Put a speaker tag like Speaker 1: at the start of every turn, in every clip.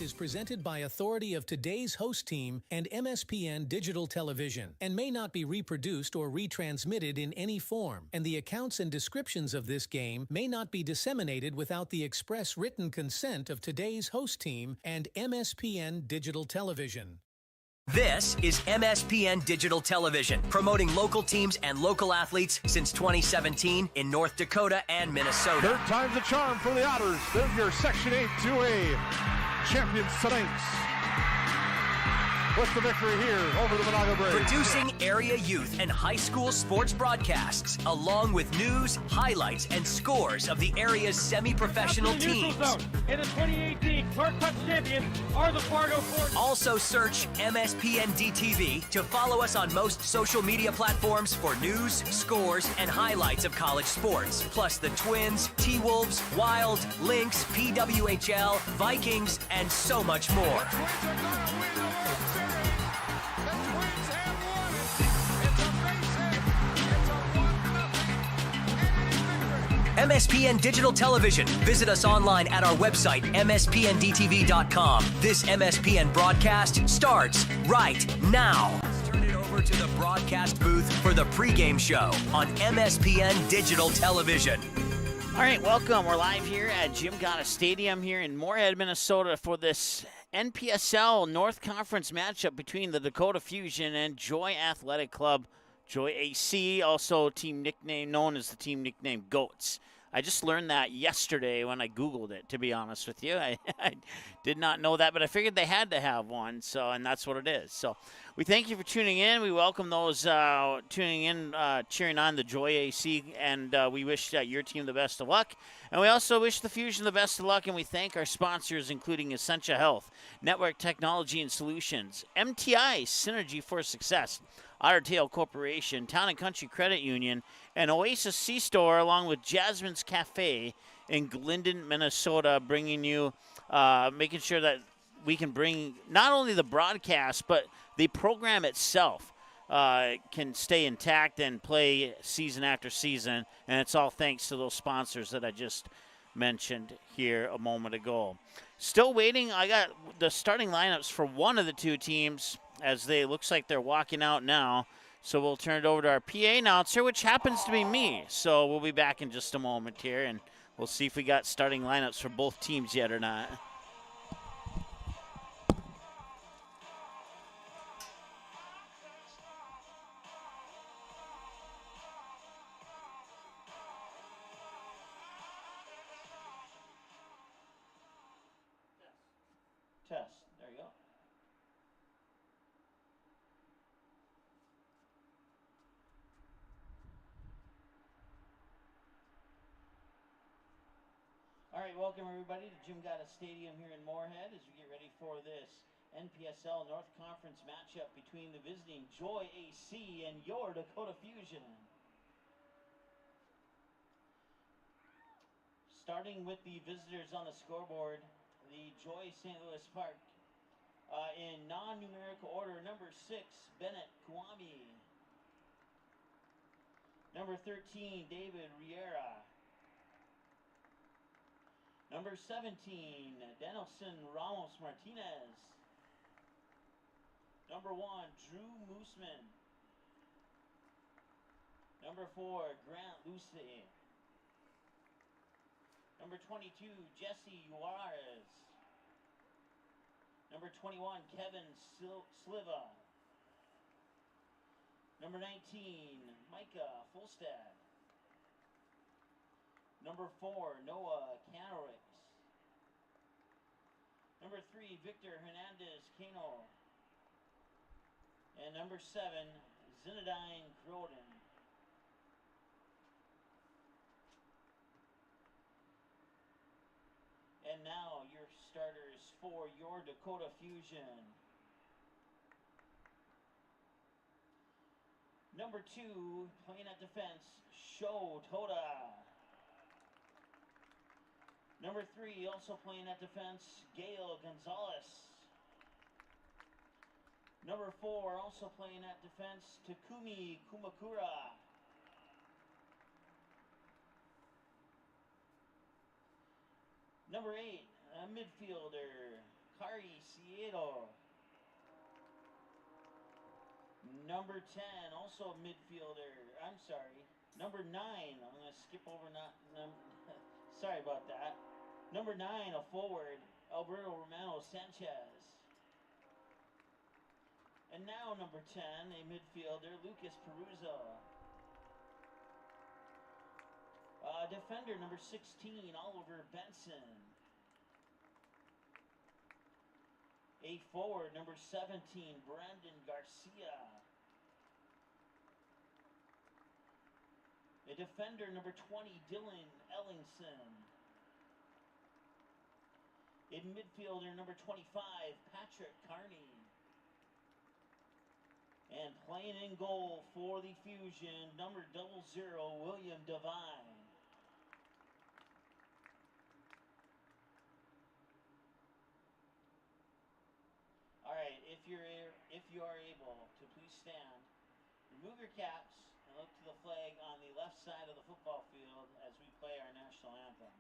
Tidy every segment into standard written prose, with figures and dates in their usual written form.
Speaker 1: is presented by authority of today's host team and MSPN Digital Television and may not be reproduced or retransmitted in any form, and the accounts and descriptions of this game may not be disseminated without the express written consent of today's host team and MSPN Digital Television.
Speaker 2: This is MSPN Digital Television, promoting local teams and local athletes since 2017 in North Dakota and Minnesota.
Speaker 3: Third time's a charm for the Otters. They're your Section 8 2A champions tonight. With the victory here over the Monaga Braves.
Speaker 2: Producing area youth and high school sports broadcasts, along with news, highlights, and scores of the area's semi-professional teams.
Speaker 4: In the 2018 Clark Cup champions are the Fargo Force.
Speaker 2: Also search MSPN DTV to follow us on most social media platforms for news, scores, and highlights of college sports. Plus the Twins, T-Wolves, Wild, Lynx, PWHL, Vikings, and so much more. MSPN Digital Television. Visit us online at our website, mspndtv.com. This MSPN broadcast starts right now. Let's turn it over to the broadcast booth for the pregame show on MSPN Digital Television.
Speaker 5: All right, welcome. We're live here at Jim Dakota Stadium here in Moorhead, Minnesota for this NPSL North Conference matchup between the Dakota Fusion and Joy Athletic Club. Joy AC, also team nickname known as the team nickname Goats. I just learned that yesterday when I Googled it, to be honest with you. I did not know that, but I figured they had to have one, and that's what it is. So we thank you for tuning in. We welcome those tuning in, cheering on the Joy AC, and we wish your team the best of luck. And we also wish the Fusion the best of luck, and we thank our sponsors, including Essentia Health, Network Technology and Solutions, MTI, Synergy for Success, Otter Tail Corporation, Town and Country Credit Union, and Oasis C-Store, along with Jasmine's Cafe in Glendon, Minnesota, bringing you, making sure that we can bring not only the broadcast, but the program itself can stay intact and play season after season, and it's all thanks to those sponsors that I just mentioned here a moment ago. Still waiting. I got the starting lineups for one of the two teams, as they looks like they're walking out now. So we'll turn it over to our PA announcer, which happens to be me. So we'll be back in just a moment here, and we'll see if we got starting lineups for both teams yet or not. Test. There you go. All right, welcome everybody to Jim Dakota Stadium here in Moorhead as we get ready for this NPSL North Conference matchup between the visiting Joy AC and your Dakota Fusion. Starting with the visitors on the scoreboard, the Joy St. Louis Park. In non-numerical order, number 6, Bennett Kwame. Number 13, David Riera. Number 17, Denelson Ramos Martinez. Number 1, Drew Mooseman. Number 4, Grant Lucy. Number 22, Jesse Juarez. Number 21, Kevin Sliva. Number 19, Micah Fulstad. Number 4, Noah Canarix. Number 3, Victor Hernandez Cano. And number 7, Zinedine Croden. And now your starters for your Dakota Fusion. Number 2, playing at defense, Sho Toda. Number 3, also playing at defense, Gail Gonzalez. Number 4, also playing at defense, Takumi Kumakura. Number 8, a midfielder, Kari Sieto. Number 10, also a midfielder. I'm sorry. Number 9, I'm going to skip over sorry about that. Number 9, a forward, Alberto Romano Sanchez. And now number 10, a midfielder, Lucas Peruzzo. Defender number 16, Oliver Benson. A forward number 17, Brandon Garcia. A defender number 20, Dylan Ellingson. A midfielder number 25, Patrick Carney. And playing in goal for the Fusion, number 00, William Devine. All right, if you are able to please stand, remove your caps and look to the flag on the left side of the football field as we play our national anthem.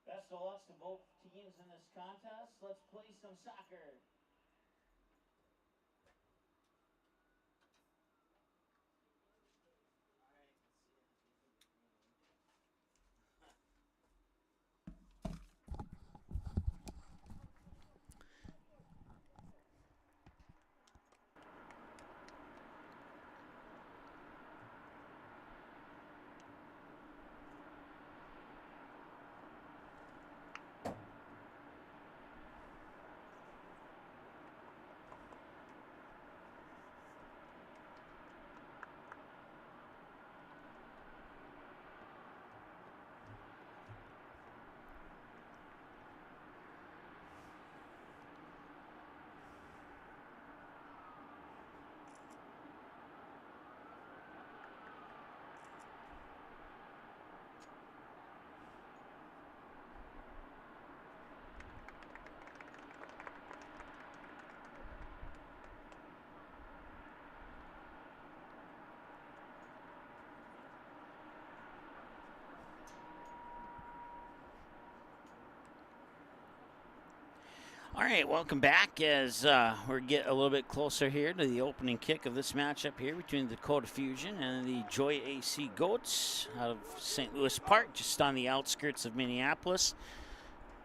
Speaker 5: Best of luck to both teams in this contest. Let's play some soccer. All right, welcome back as we're getting a little bit closer here to the opening kick of this matchup here between the Dakota Fusion and the Joy AC Goats out of St. Louis Park, just on the outskirts of Minneapolis.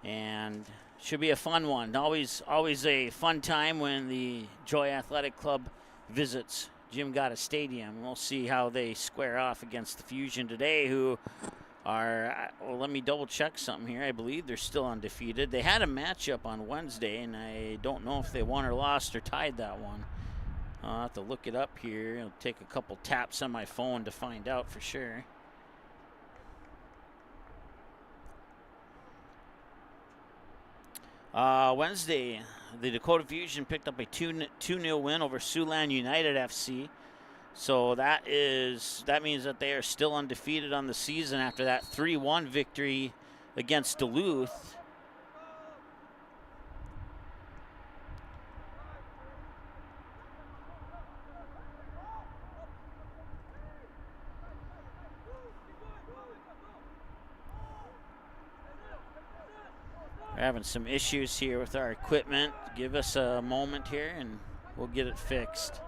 Speaker 5: And should be a fun one. Always a fun time when the Joy Athletic Club visits Jim Gata Stadium. We'll see how they square off against the Fusion today, who are, well, let me double check something here. I believe they're still undefeated. They had a matchup on Wednesday, and I don't know if they won or lost or tied that one. I'll have to look it up here. It'll take a couple taps on my phone to find out for sure. Wednesday, the Dakota Fusion picked up a 2-0 win over Siouxland United FC. So that means that they are still undefeated on the season after that 3-1 victory against Duluth. We're having some issues here with our equipment. Give us a moment here and we'll get it fixed.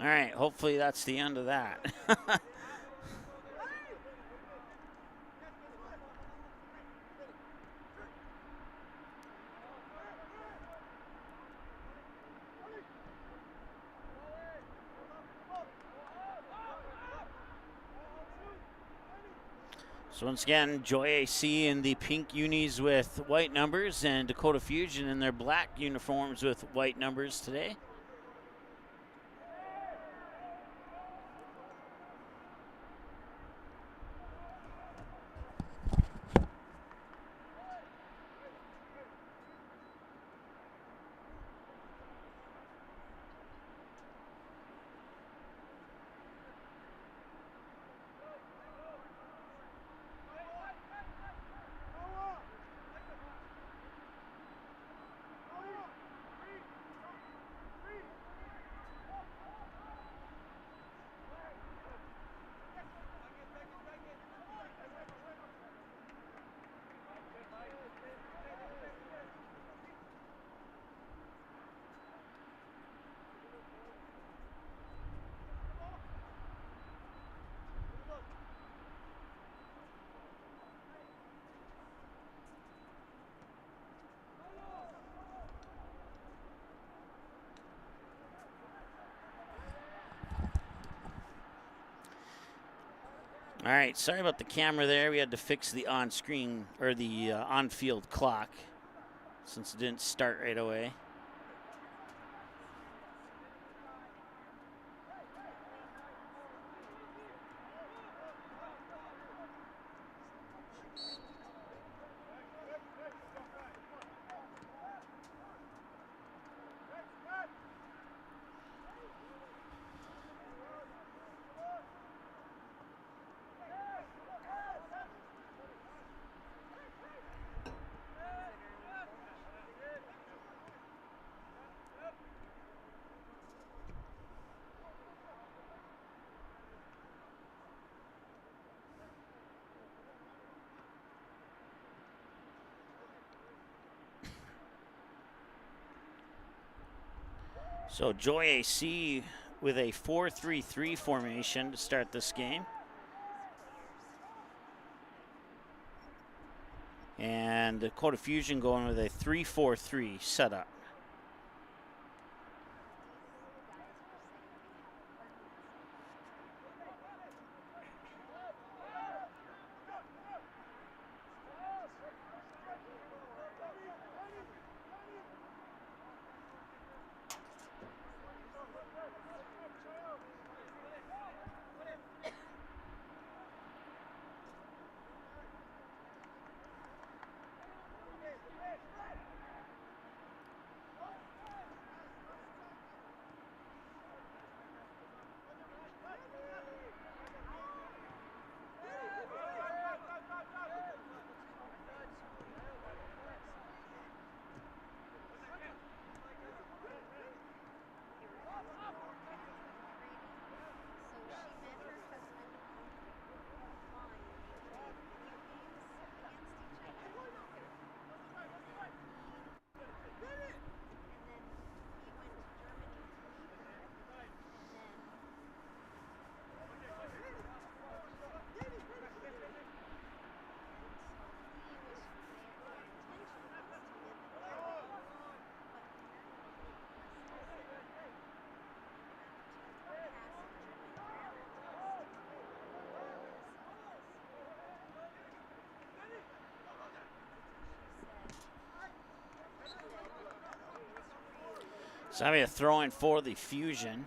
Speaker 5: All right, hopefully that's the end of that. So once again, Joy AC in the pink unis with white numbers and Dakota Fusion in their black uniforms with white numbers today. All right, sorry about the camera there. We had to fix the on-screen or the on-field clock since it didn't start right away. So Joy AC with a 4-3-3 formation to start this game. And Dakota Fusion going with a 3-4-3 setup. So having a throw in for the Fusion.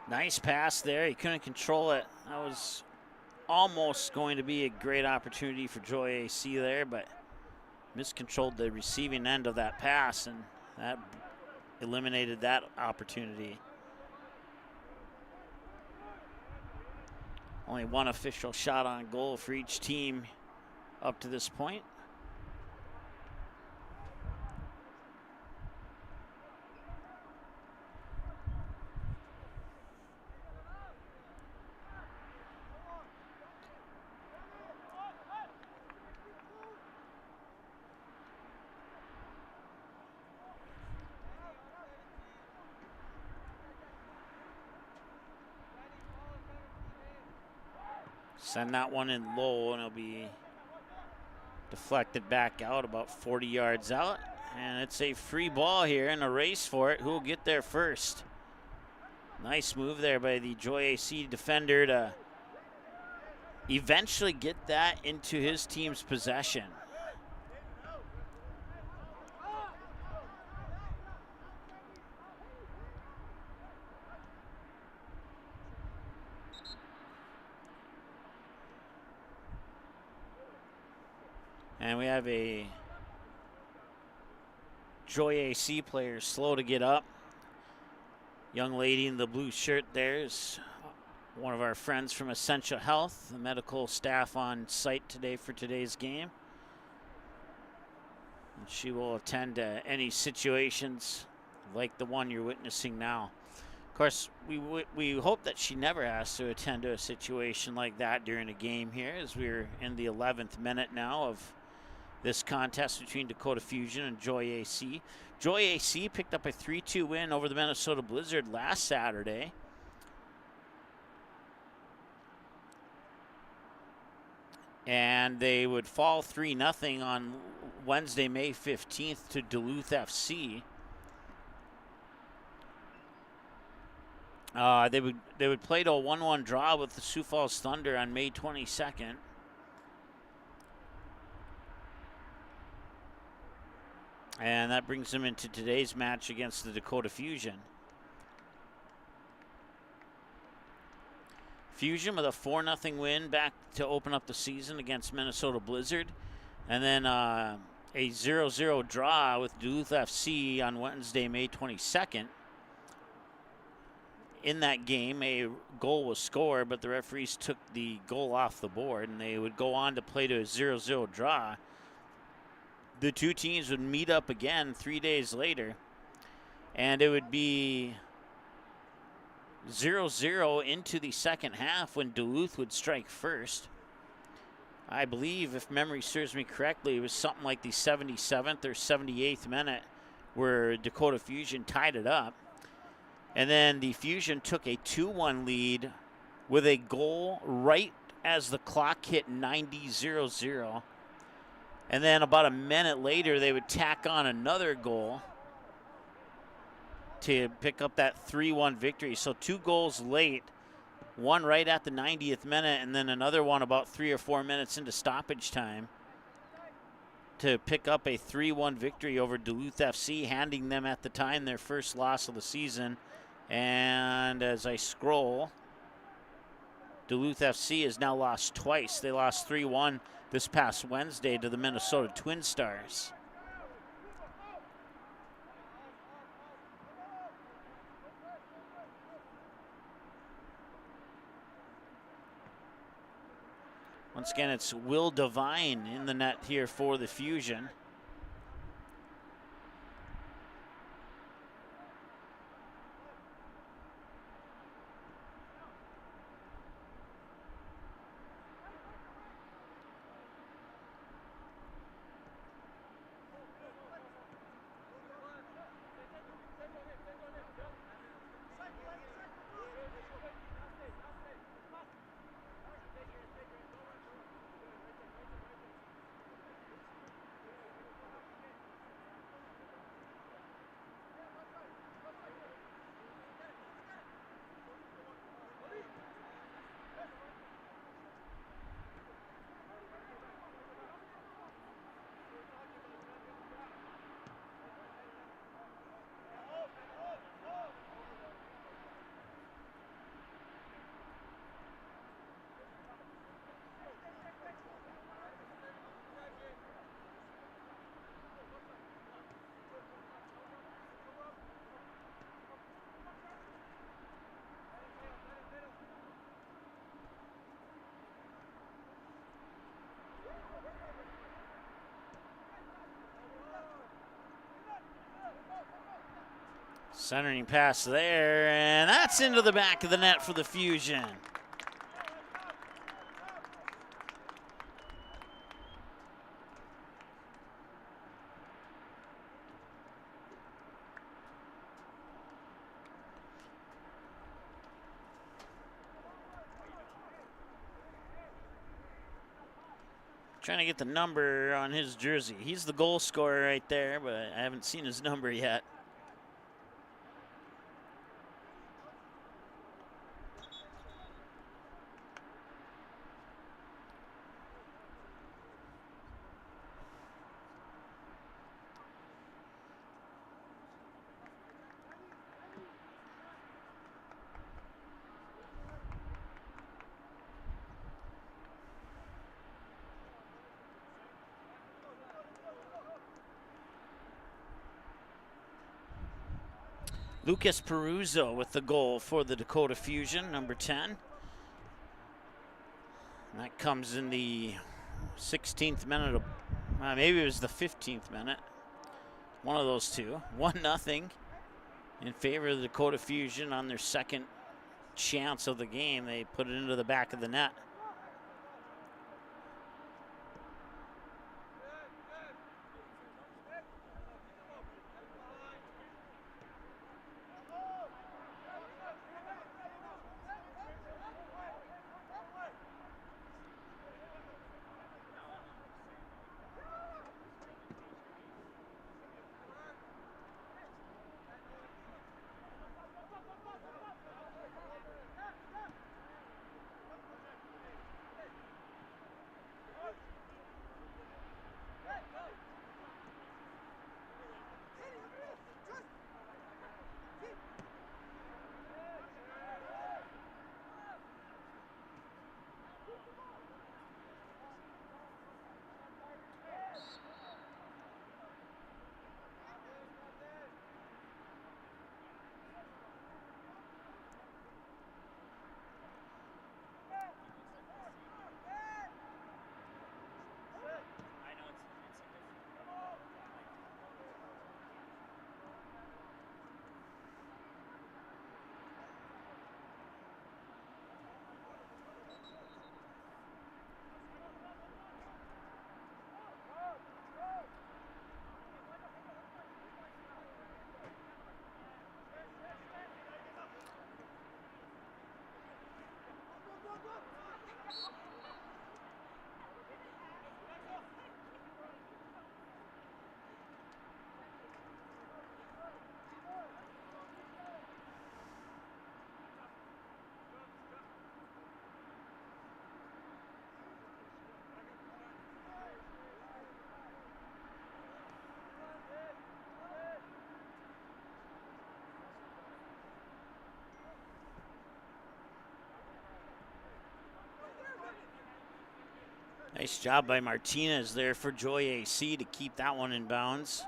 Speaker 5: Nice pass there. He couldn't control it. That was almost going to be a great opportunity for Joy AC there, but miscontrolled the receiving end of that pass, and that eliminated that opportunity. Only one official shot on goal for each team up to this point. Send that one in low, and it'll be deflected back out about 40 yards out. And it's a free ball here and a race for it. Who will get there first? Nice move there by the Joy AC defender to eventually get that into his team's possession. And we have a Joy AC player slow to get up. Young lady in the blue shirt there is one of our friends from Essential Health, the medical staff on site today for today's game. And she will attend to any situations like the one you're witnessing now. Of course, we hope that she never has to attend to a situation like that during a game here, as we're in the 11th minute now of this contest between Dakota Fusion and Joy AC. Joy AC picked up a 3-2 win over the Minnesota Blizzard last Saturday. And they would fall 3-0 on Wednesday, May 15th to Duluth FC. They would play to a 1-1 draw with the Sioux Falls Thunder on May 22nd. And that brings them into today's match against the Dakota Fusion. Fusion with a 4-0 win back to open up the season against Minnesota Blizzard. And then a 0-0 draw with Duluth FC on Wednesday, May 22nd. In that game, a goal was scored, but the referees took the goal off the board, and they would go on to play to a 0-0 draw. The two teams would meet up again 3 days later, and it would be 0-0 into the second half when Duluth would strike first. I believe, if memory serves me correctly, it was something like the 77th or 78th minute where Dakota Fusion tied it up. And then the Fusion took a 2-1 lead with a goal right as the clock hit 90-0-0. And then about a minute later, they would tack on another goal to pick up that 3-1 victory. So 2 goals late, one right at the 90th minute, and then another one about 3 or 4 minutes into stoppage time to pick up a 3-1 victory over Duluth FC, handing them at the time their first loss of the season. And as I scroll, Duluth FC has now lost twice. They lost 3-1 this past Wednesday to the Minnesota Twin Stars. Once again, it's Will Devine in the net here for the Fusion. Centering pass there, and that's into the back of the net for the Fusion. Trying to get the number on his jersey. He's the goal scorer right there, but I haven't seen his number yet. Lucas Peruzzo with the goal for the Dakota Fusion, number 10. And that comes in the 16th minute, of, maybe it was the 15th minute. One of those two. 1-0 in favor of the Dakota Fusion on their second chance of the game. They put it into the back of the net. Nice job by Martinez there for Joy AC to keep that one in bounds.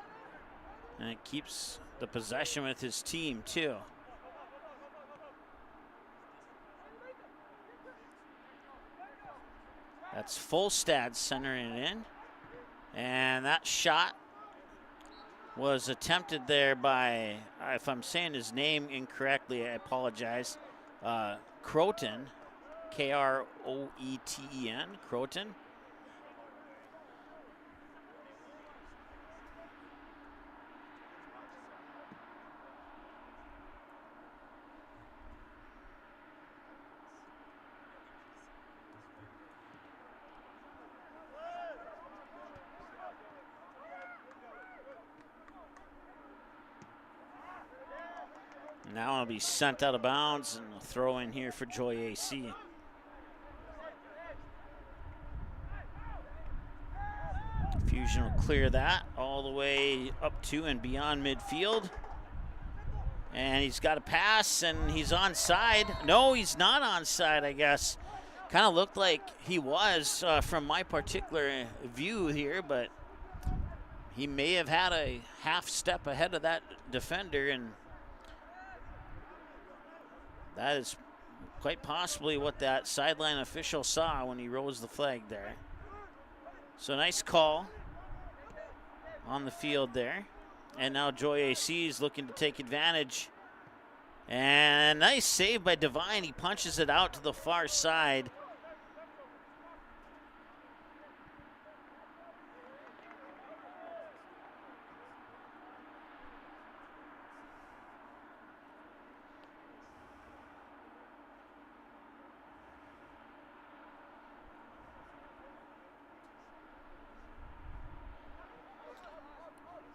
Speaker 5: And it keeps the possession with his team too. That's Fulstad centering it in. And that shot was attempted there by, if I'm saying his name incorrectly, I apologize, Croton, K-R-O-E-T-E-N, Croton. Now it'll be sent out of bounds and a throw in here for Joy AC. Fusion will clear that all the way up to and beyond midfield. And he's got a pass and he's onside. No, he's not onside, I guess. Kind of looked like he was from my particular view here, but he may have had a half step ahead of that defender, and that is quite possibly what that sideline official saw when he rose the flag there. So nice call on the field there. And now Joy AC is looking to take advantage. And nice save by Devine. He punches it out to the far side.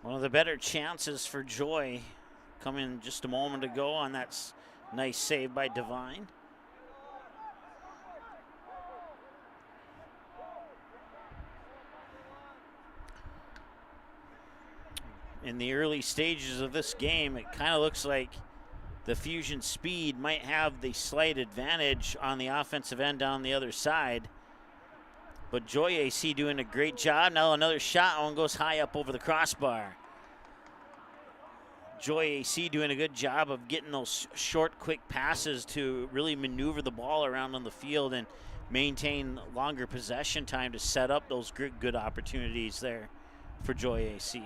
Speaker 5: One of the better chances for Joy coming just a moment ago on that nice save by Devine. In the early stages of this game, it kind of looks like the Fusion speed might have the slight advantage on the offensive end down the other side. But Joy AC doing a great job. Now another shot, one goes high up over the crossbar. Joy AC doing a good job of getting those short, quick passes to really maneuver the ball around on the field and maintain longer possession time to set up those good opportunities there for Joy AC.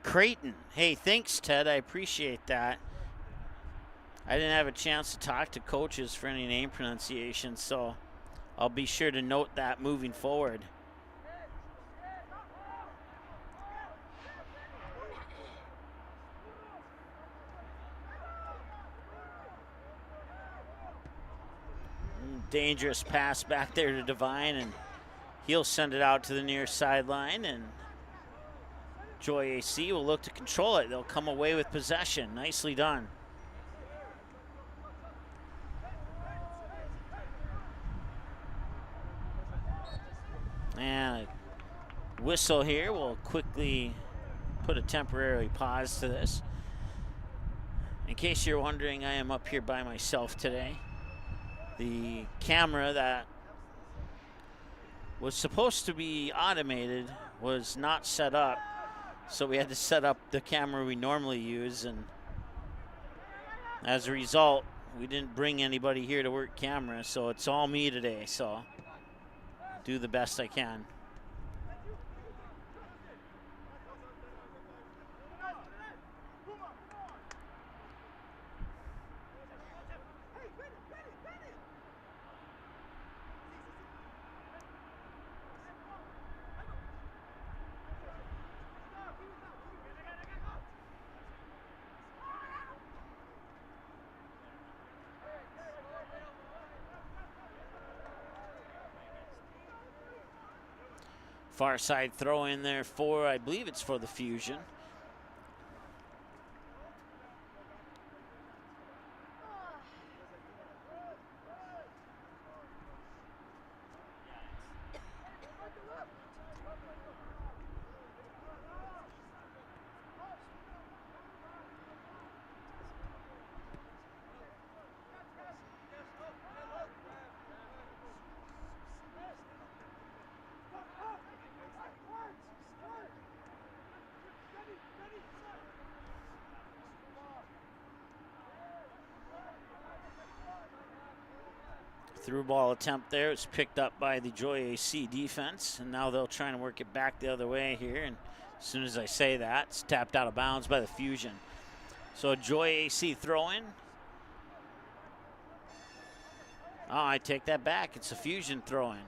Speaker 5: Creighton. Hey, thanks, Ted. I appreciate that. I didn't have a chance to talk to coaches for any name pronunciation, so I'll be sure to note that moving forward. Dangerous pass back there to Devine, and he'll send it out to the near sideline, and Joy AC will look to control it. They'll come away with possession. Nicely done. And a whistle here will quickly put a temporary pause to this. In case you're wondering, I am up here by myself today. The camera that was supposed to be automated was not set up. So we had to set up the camera we normally use, and as a result, we didn't bring anybody here to work camera, so it's all me today, so do the best I can. Far side throw in there for, I believe it's for the Fusion. Through ball attempt there. It's picked up by the Joy AC defense, and now they'll try and work it back the other way here. And as soon as I say that, it's tapped out of bounds by the Fusion. So Joy AC throw in. Oh, I take that back. It's a Fusion throw in.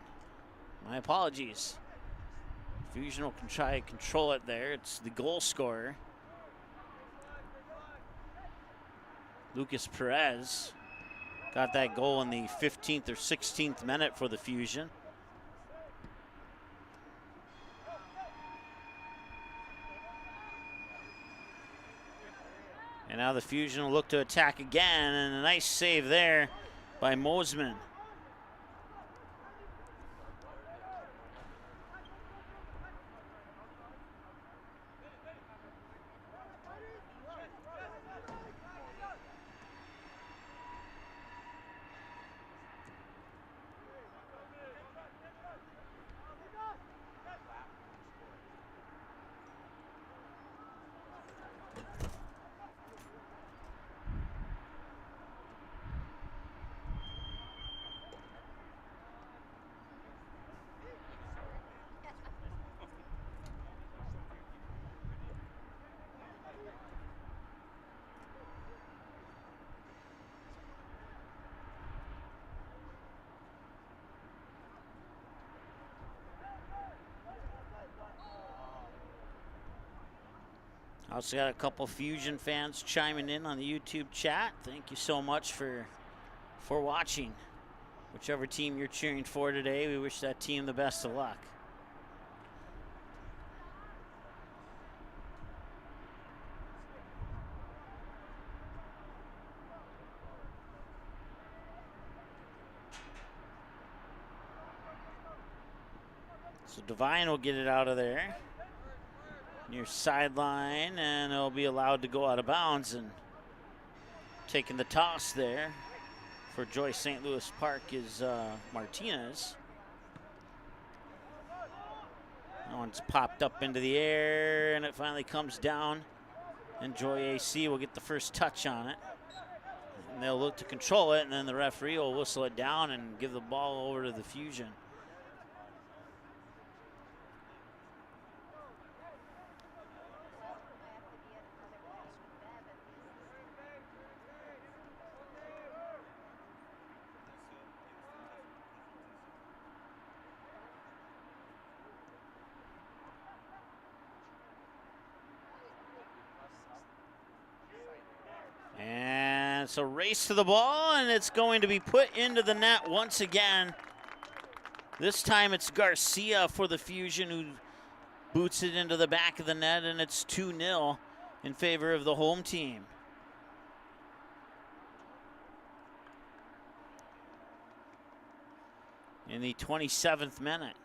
Speaker 5: My apologies. Fusion will try to control it there. It's the goal scorer, Lucas Perez. Got that goal in the 15th or 16th minute for the Fusion. And now the Fusion will look to attack again, and a nice save there by Mosman. Also got a couple Fusion fans chiming in on the YouTube chat. Thank you so much for watching. Whichever team you're cheering for today, we wish that team the best of luck. So Devine will get it out of there. Near sideline, and it'll be allowed to go out of bounds. And taking the toss there for Joyce St. Louis Park is Martinez. That one's popped up into the air, and it finally comes down. And Joy AC will get the first touch on it. And they'll look to control it, and then the referee will whistle it down and give the ball over to the Fusion. And it's a race to the ball, and it's going to be put into the net once again. This time it's Garcia for the Fusion who boots it into the back of the net, and it's 2-0 in favor of the home team. In the 27th minute.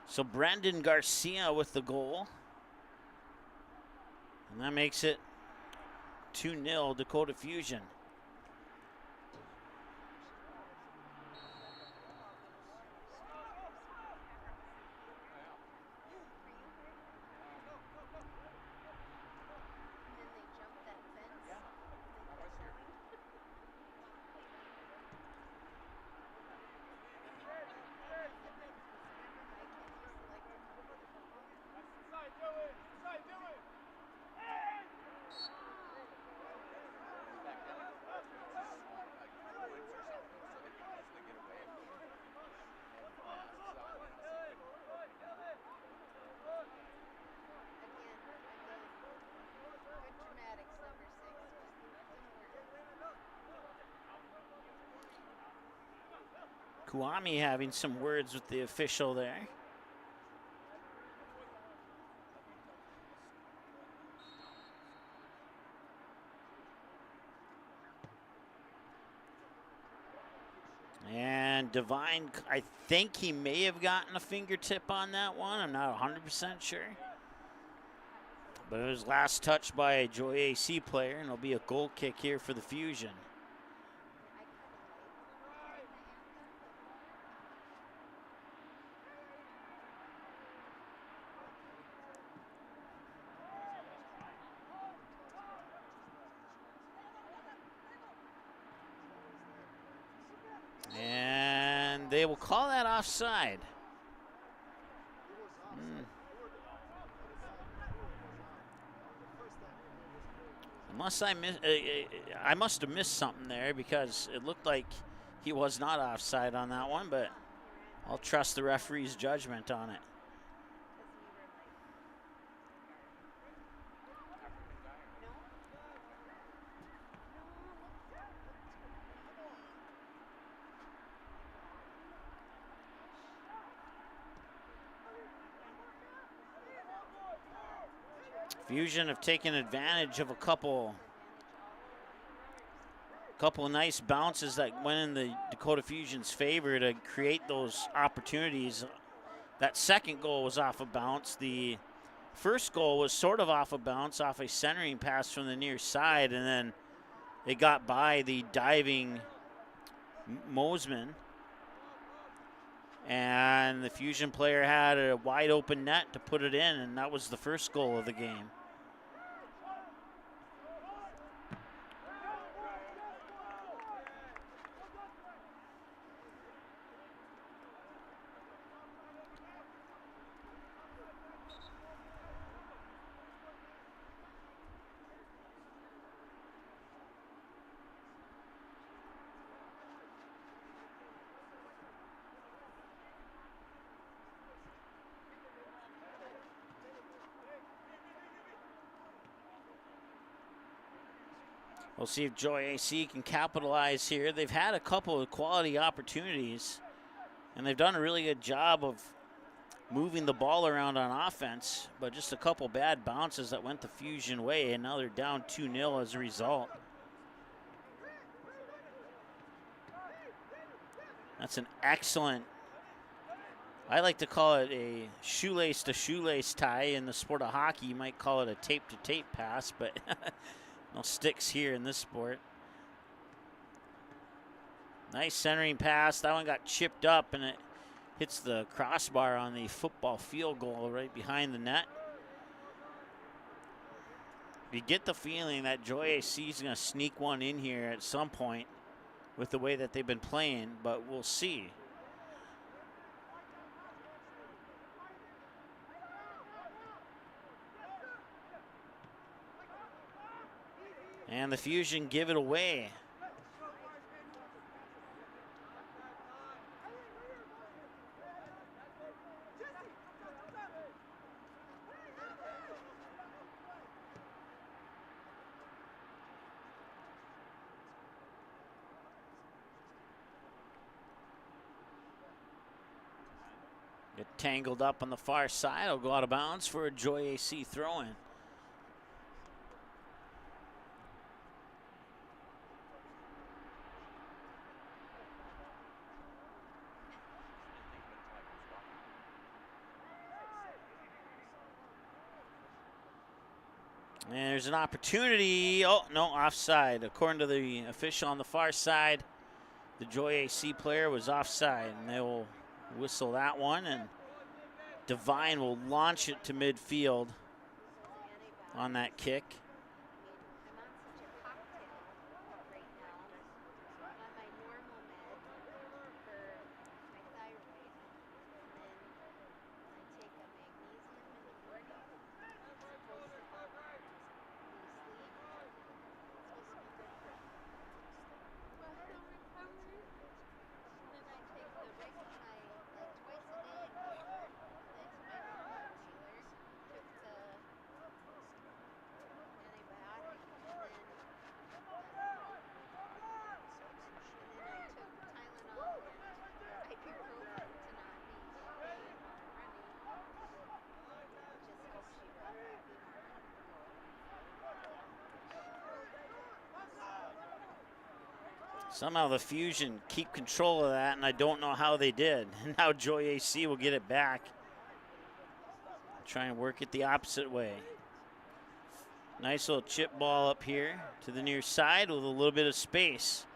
Speaker 5: So Brandon Garcia with the goal. And that makes it 2-0 Dakota Fusion. Kuami having some words with the official there. And Devine, I think he may have gotten a fingertip on that one. I'm not 100% sure. But it was last touched by a Joy AC player, and it'll be a goal kick here for the Fusion. And they will call that offside. Unless I must have missed something there, because it looked like he was not offside on that one, but I'll trust the referee's judgment on it. Fusion have taken advantage of a couple of nice bounces that went in the Dakota Fusion's favor to create those opportunities. That second goal was off a bounce. The first goal was sort of off a bounce, off a centering pass from the near side, and then it got by the diving Mosman. And the Fusion player had a wide open net to put it in, and that was the first goal of the game. We'll see if Joy AC can capitalize here. They've had a couple of quality opportunities, and they've done a really good job of moving the ball around on offense, but just a couple bad bounces that went the Fusion way, and now they're down 2-0 as a result. That's an excellent, I like to call it a shoelace to shoelace tie. In the sport of hockey, you might call it a tape to tape pass, but no sticks here in this sport. Nice centering pass. That one got chipped up, and it hits the crossbar on the football field goal right behind the net. You get the feeling that Joy AC is going to sneak one in here at some point with the way that they've been playing, but we'll see. And the Fusion give it away. Get tangled up on the far side. It'll go out of bounds for a Joy AC throw-in. And there's an opportunity. Oh, no, offside. According to the official on the far side, the Joy AC player was offside, and they will whistle that one, and Devine will launch it to midfield on that kick. Somehow the Fusion keep control of that, and I don't know how they did. And now Joy AC will get it back. Try and work it the opposite way. Nice little chip ball up here to the near side with a little bit of space.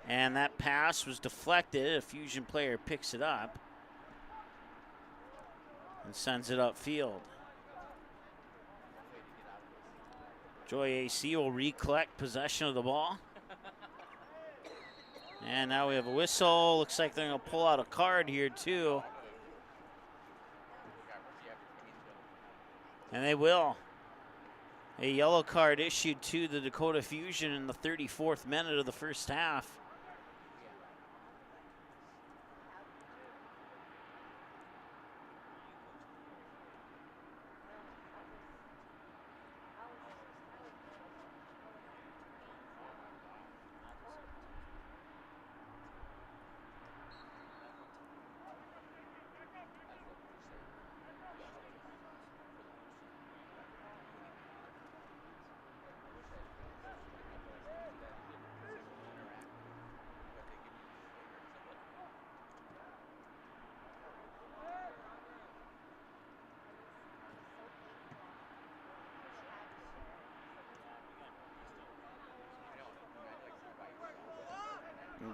Speaker 5: And that pass was deflected. A Fusion player picks it up and sends it upfield. Joy AC will recollect possession of the ball. And now we have a whistle. Looks like they're going to pull out a card here, too. And they will. A yellow card issued to the Dakota Fusion in the 34th minute of the first half.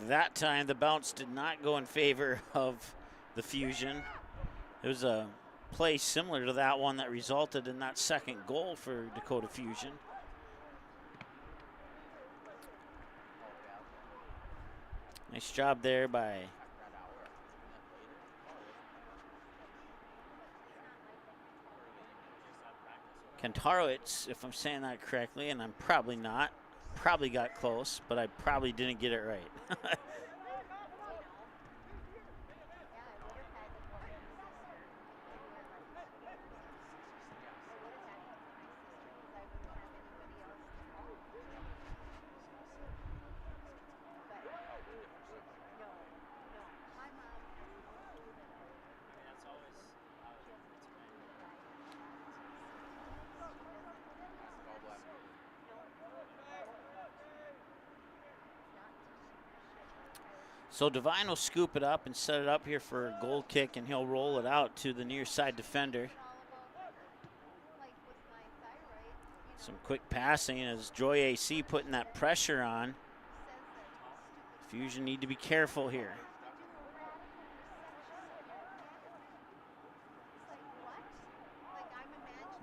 Speaker 5: That time the bounce did not go in favor of the Fusion. It was a play similar to that one that resulted in that second goal for Dakota Fusion. Nice job there by Kantarowicz, if I'm saying that correctly, and I'm probably not. Probably got close, but I probably didn't get it right. So Devine will scoop it up and set it up here for a goal kick, and he'll roll it out to the near side defender. Some quick passing as Joy AC putting that pressure on. Fusion need to be careful here.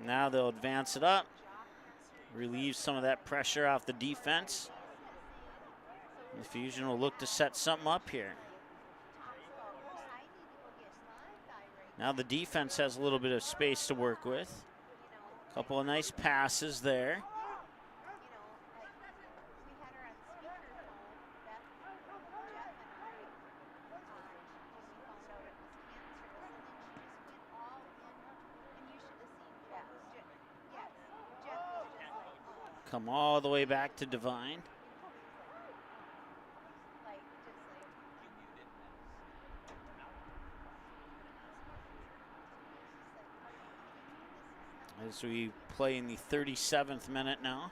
Speaker 5: Now they'll advance it up, relieve some of that pressure off the defense. The Fusion will look to set something up here. Now the defense has a little bit of space to work with. A couple of nice passes there. Come all the way back to Devine. As we play in the 37th minute now.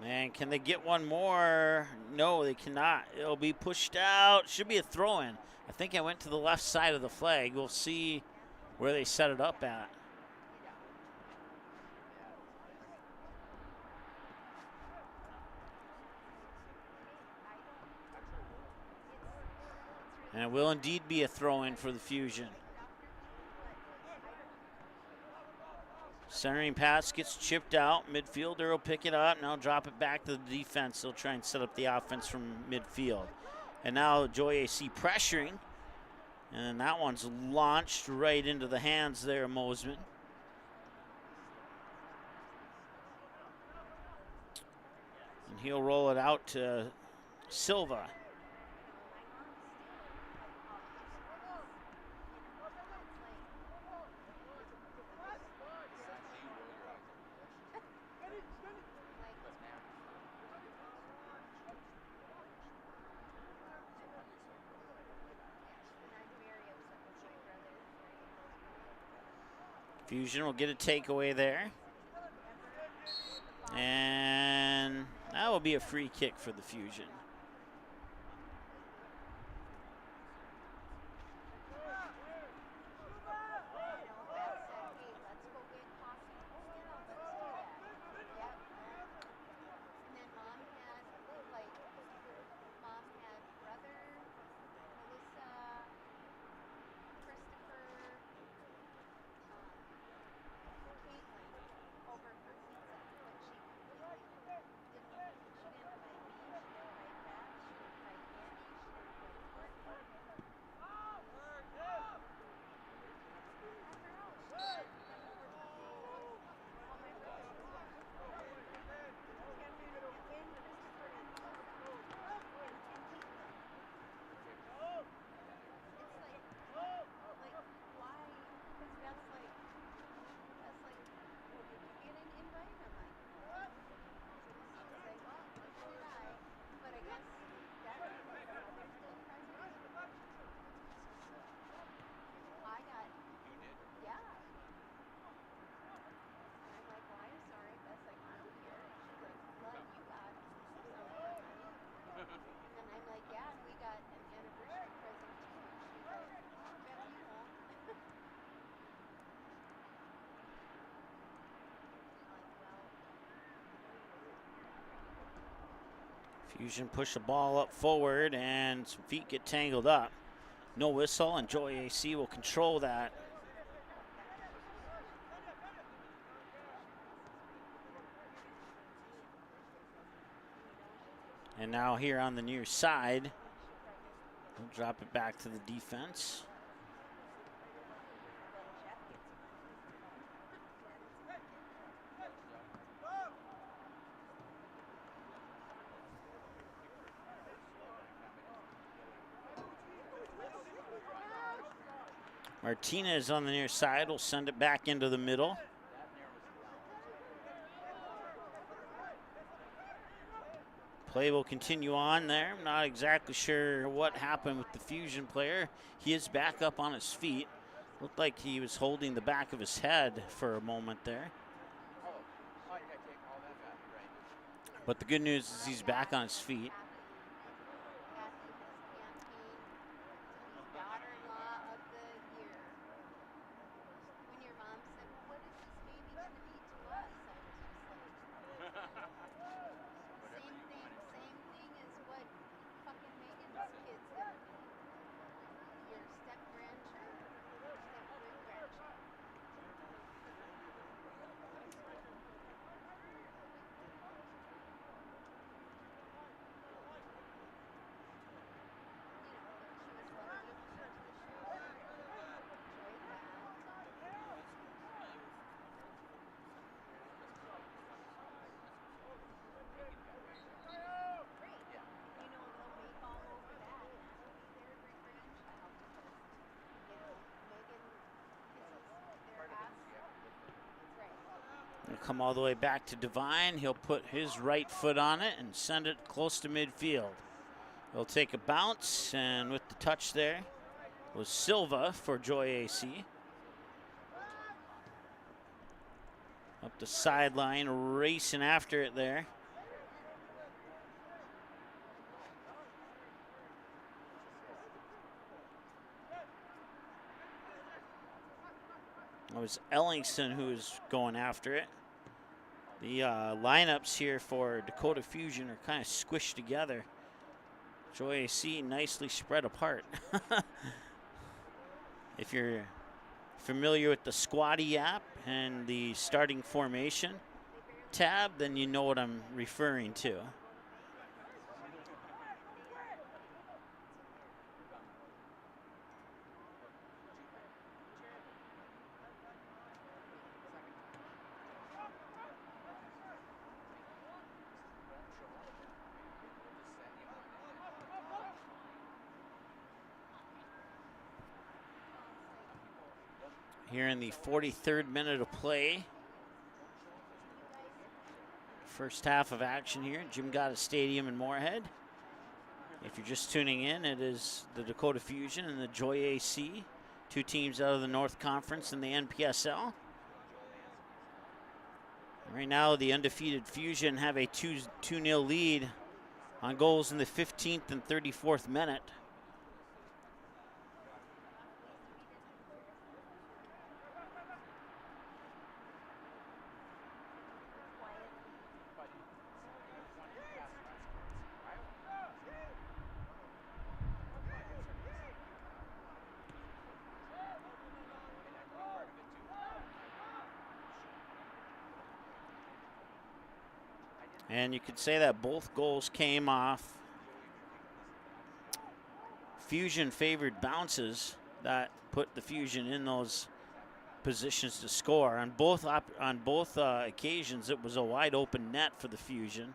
Speaker 5: And can they get one more? No, they cannot. It'll be pushed out. Should be a throw-in. I think I went to the left side of the flag. We'll see where they set it up at. And it will indeed be a throw-in for the Fusion. Centering pass gets chipped out. Midfielder will pick it up. Now drop it back to the defense. They'll try and set up the offense from midfield. And now Joy AC pressuring. And that one's launched right into the hands there of Mosman. And he'll roll it out to Silva. Fusion will get a takeaway there. And that will be a free kick for the Fusion. Fusion push the ball up forward and some feet get tangled up. No whistle, and Joy AC will control that. And now here on the near side, we'll drop it back to the defense. Martinez on the near side will send it back into the middle. Play will continue on there. I'm not exactly sure what happened with the Fusion player. He is back up on his feet. Looked like he was holding the back of his head for a moment there. But the good news is he's back on his feet. He'll come all the way back to Devine. He'll put his right foot on it and send it close to midfield. He'll take a bounce, and with the touch there was Silva for Joy AC. Up the sideline, racing after it there. It was Ellingson who was going after it. The lineups here for Dakota Fusion are kind of squished together. Joy AC nicely spread apart. If you're familiar with the Squatty app and the starting formation tab, then you know what I'm referring to. Here in the 43rd minute of play. First half of action here at Jim Gotta Stadium in Moorhead. If you're just tuning in, it is the Dakota Fusion and the Joy AC, two teams out of the North Conference in the NPSL. Right now, the undefeated Fusion have a 2-0 lead on goals in the 15th and 34th minute. And you could say that both goals came off Fusion favored bounces that put the Fusion in those positions to score. On both occasions, it was a wide open net for the Fusion.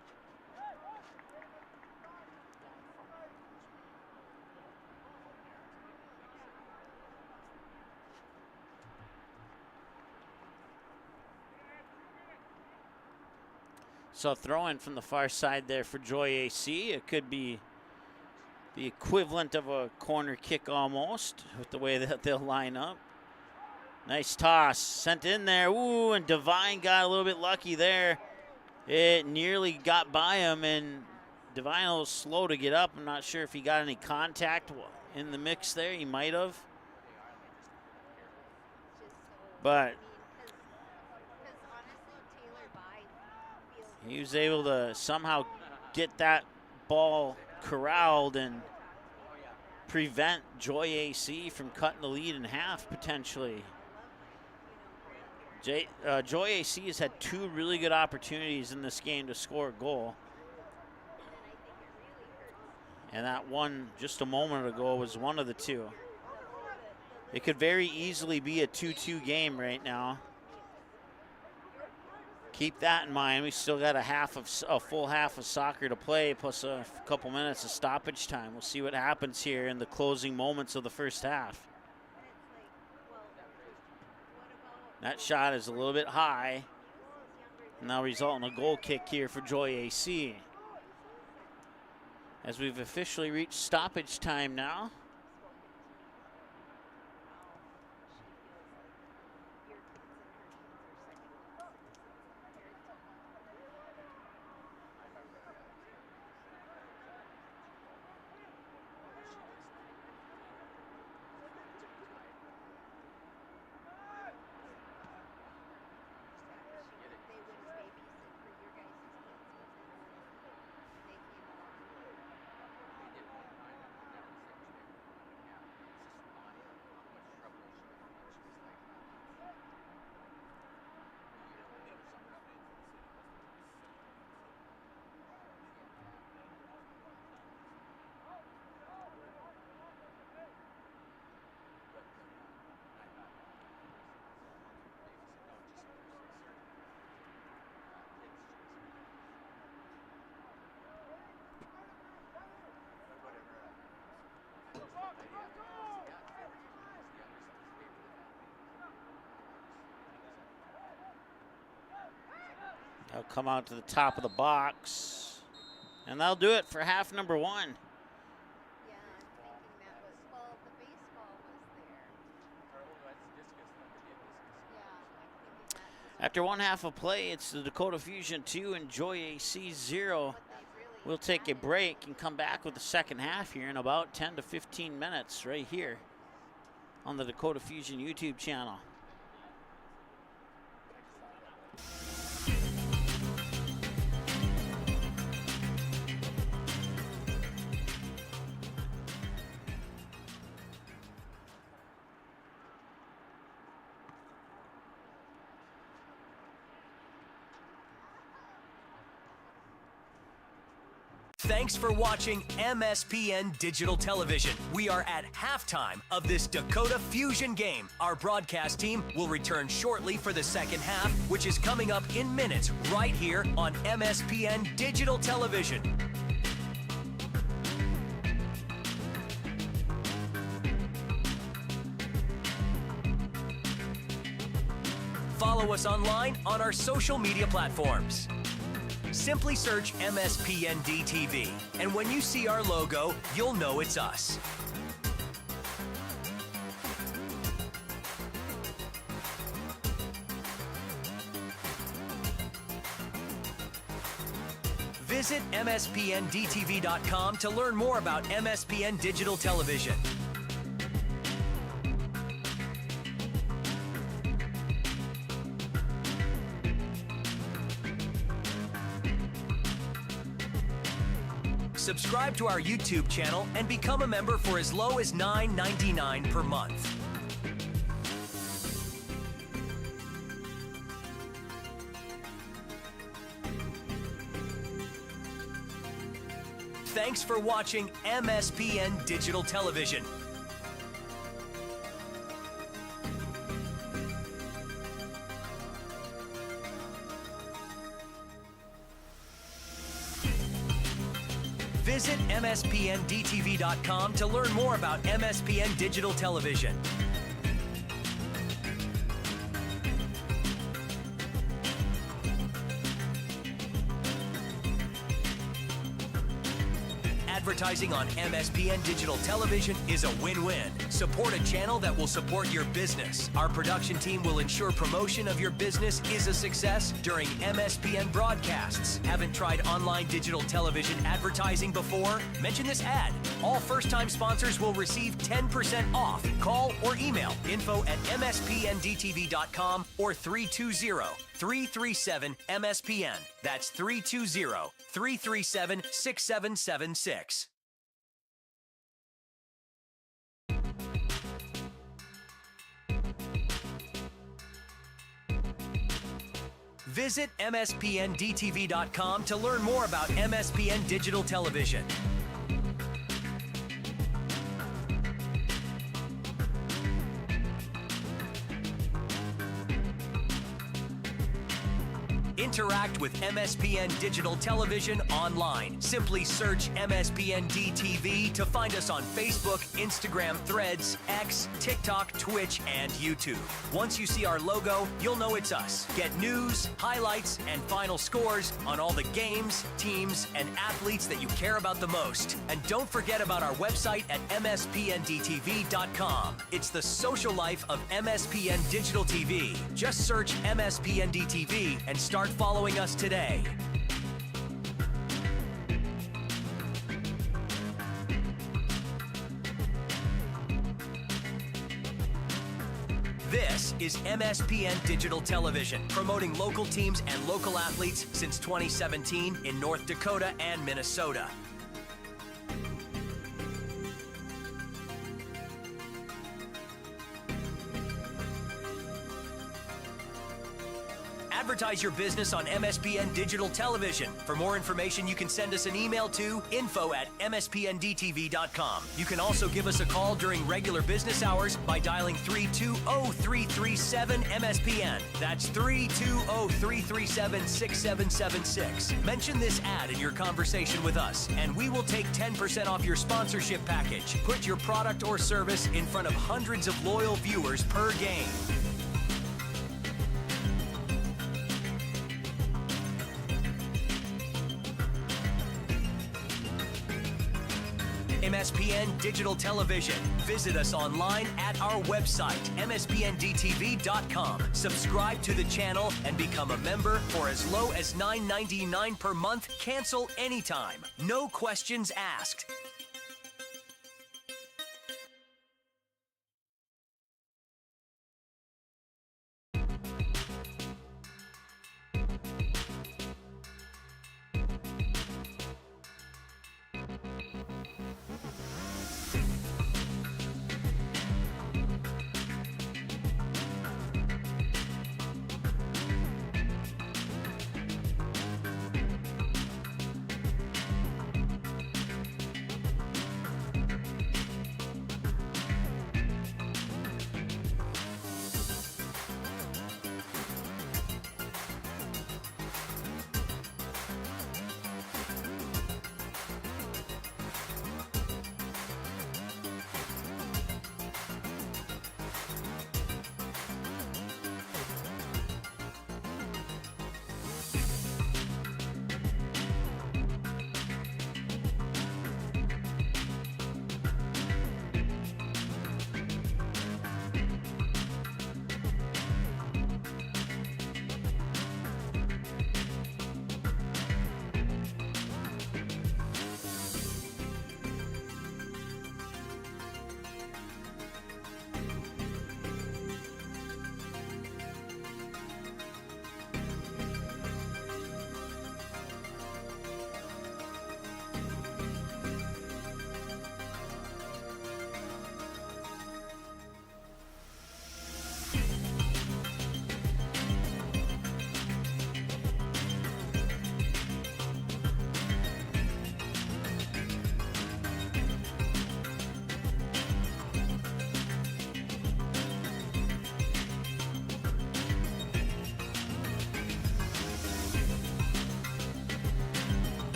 Speaker 5: So throw in from the far side there for Joy AC. It could be the equivalent of a corner kick almost with the way that they'll line up. Nice toss, sent in there. Ooh, and Devine got a little bit lucky there. It nearly got by him, and Devine a little slow to get up. I'm not sure if he got any contact in the mix there. He might have. But he was able to somehow get that ball corralled and prevent Joy AC from cutting the lead in half potentially. Joy AC has had two really good opportunities in this game to score a goal. And that one just a moment ago was one of the two. It could very easily be a 2-2 game right now. Keep that in mind. We still got a full half of soccer to play, plus a couple minutes of stoppage time. We'll see what happens here in the closing moments of the first half. That shot is a little bit high, and that'll result in a goal kick here for Joy AC. As we've officially reached stoppage time now. They'll come out to the top of the box, and they'll do it for half number one.
Speaker 6: Yeah, I'm thinking that was, well, the baseball was there. Yeah, I'm thinking that.
Speaker 5: After one half of play, it's the Dakota Fusion 2 and Joy AC 0. We'll take a break and come back with the second half here in about 10 to 15 minutes right here on the Dakota Fusion YouTube channel.
Speaker 2: Thanks for watching MSPN Digital Television. We are at halftime of this Dakota Fusion game. Our broadcast team will return shortly for the second half, which is coming up in minutes right here on MSPN Digital Television. Follow us online on our social media platforms. Simply search MSPN DTV, and when you see our logo, you'll know it's us. Visit MSPNDTV.com to learn more about MSPN Digital Television. Subscribe to our YouTube channel and become a member for as low as $9.99 per month. Thanks for watching MSPN Digital Television. Visit MSPNDTV.com to learn more about MSPN Digital Television. Advertising on MSPN Digital Television is a win-win. Support a channel that will support your business. Our production team will ensure promotion of your business is a success during MSPN broadcasts. Haven't tried online digital television advertising before? Mention this ad. All first-time sponsors will receive 10% off. Call or email info@mspndtv.com or 320-337-MSPN. That's 320-337-6776. Visit MSPNDTV.com to learn more about MSPN Digital Television. Interact with MSPN Digital Television online. Simply search MSPN DTV to find us on Facebook, Instagram, Threads, X, TikTok, Twitch, and YouTube. Once you see our logo, you'll know it's us. Get news, highlights, and final scores on all the games, teams, and athletes that you care about the most. And don't forget about our website at mspndtv.com. It's the social life of MSPN Digital TV. Just search MSPN DTV and start following us today. This is MSPN Digital Television, promoting local teams and local athletes since 2017 in North Dakota and Minnesota. Advertise your business on MSPN Digital Television. For more information, you can send us an email to info@mspndtv.com. You can also give us a call during regular business hours by dialing 320-337-MSPN. That's 320-337-6776. Mention this ad in your conversation with us, and we will take 10% off your sponsorship package. Put your product or service in front of hundreds of loyal viewers per game. MSPN Digital Television. Visit us online at our website, mspndtv.com. Subscribe to the channel and become a member for as low as $9.99 per month. Cancel anytime. No questions asked.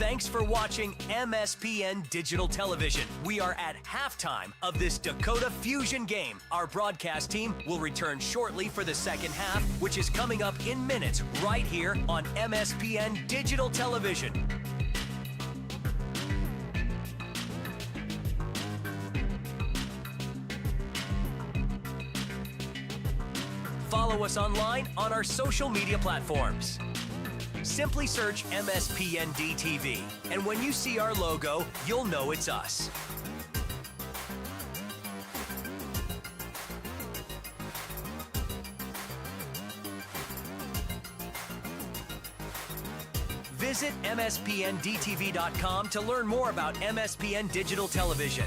Speaker 2: Thanks for watching MSPN Digital Television. We are at halftime of this Dakota Fusion game. Our broadcast team will return shortly for the second half, which is coming up in minutes right here on MSPN Digital Television. Follow us online on our social media platforms. Simply search MSPN DTV, and when you see our logo, you'll know it's us. Visit MSPNDTV.com to learn more about MSPN Digital Television.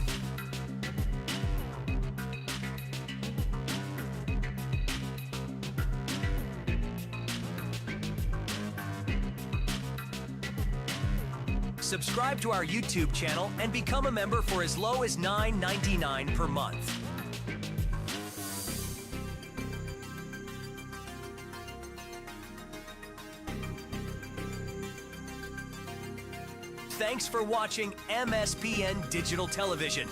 Speaker 2: Subscribe to our YouTube channel and become a member for as low as $9.99 per month. Thanks for watching MSPN Digital Television.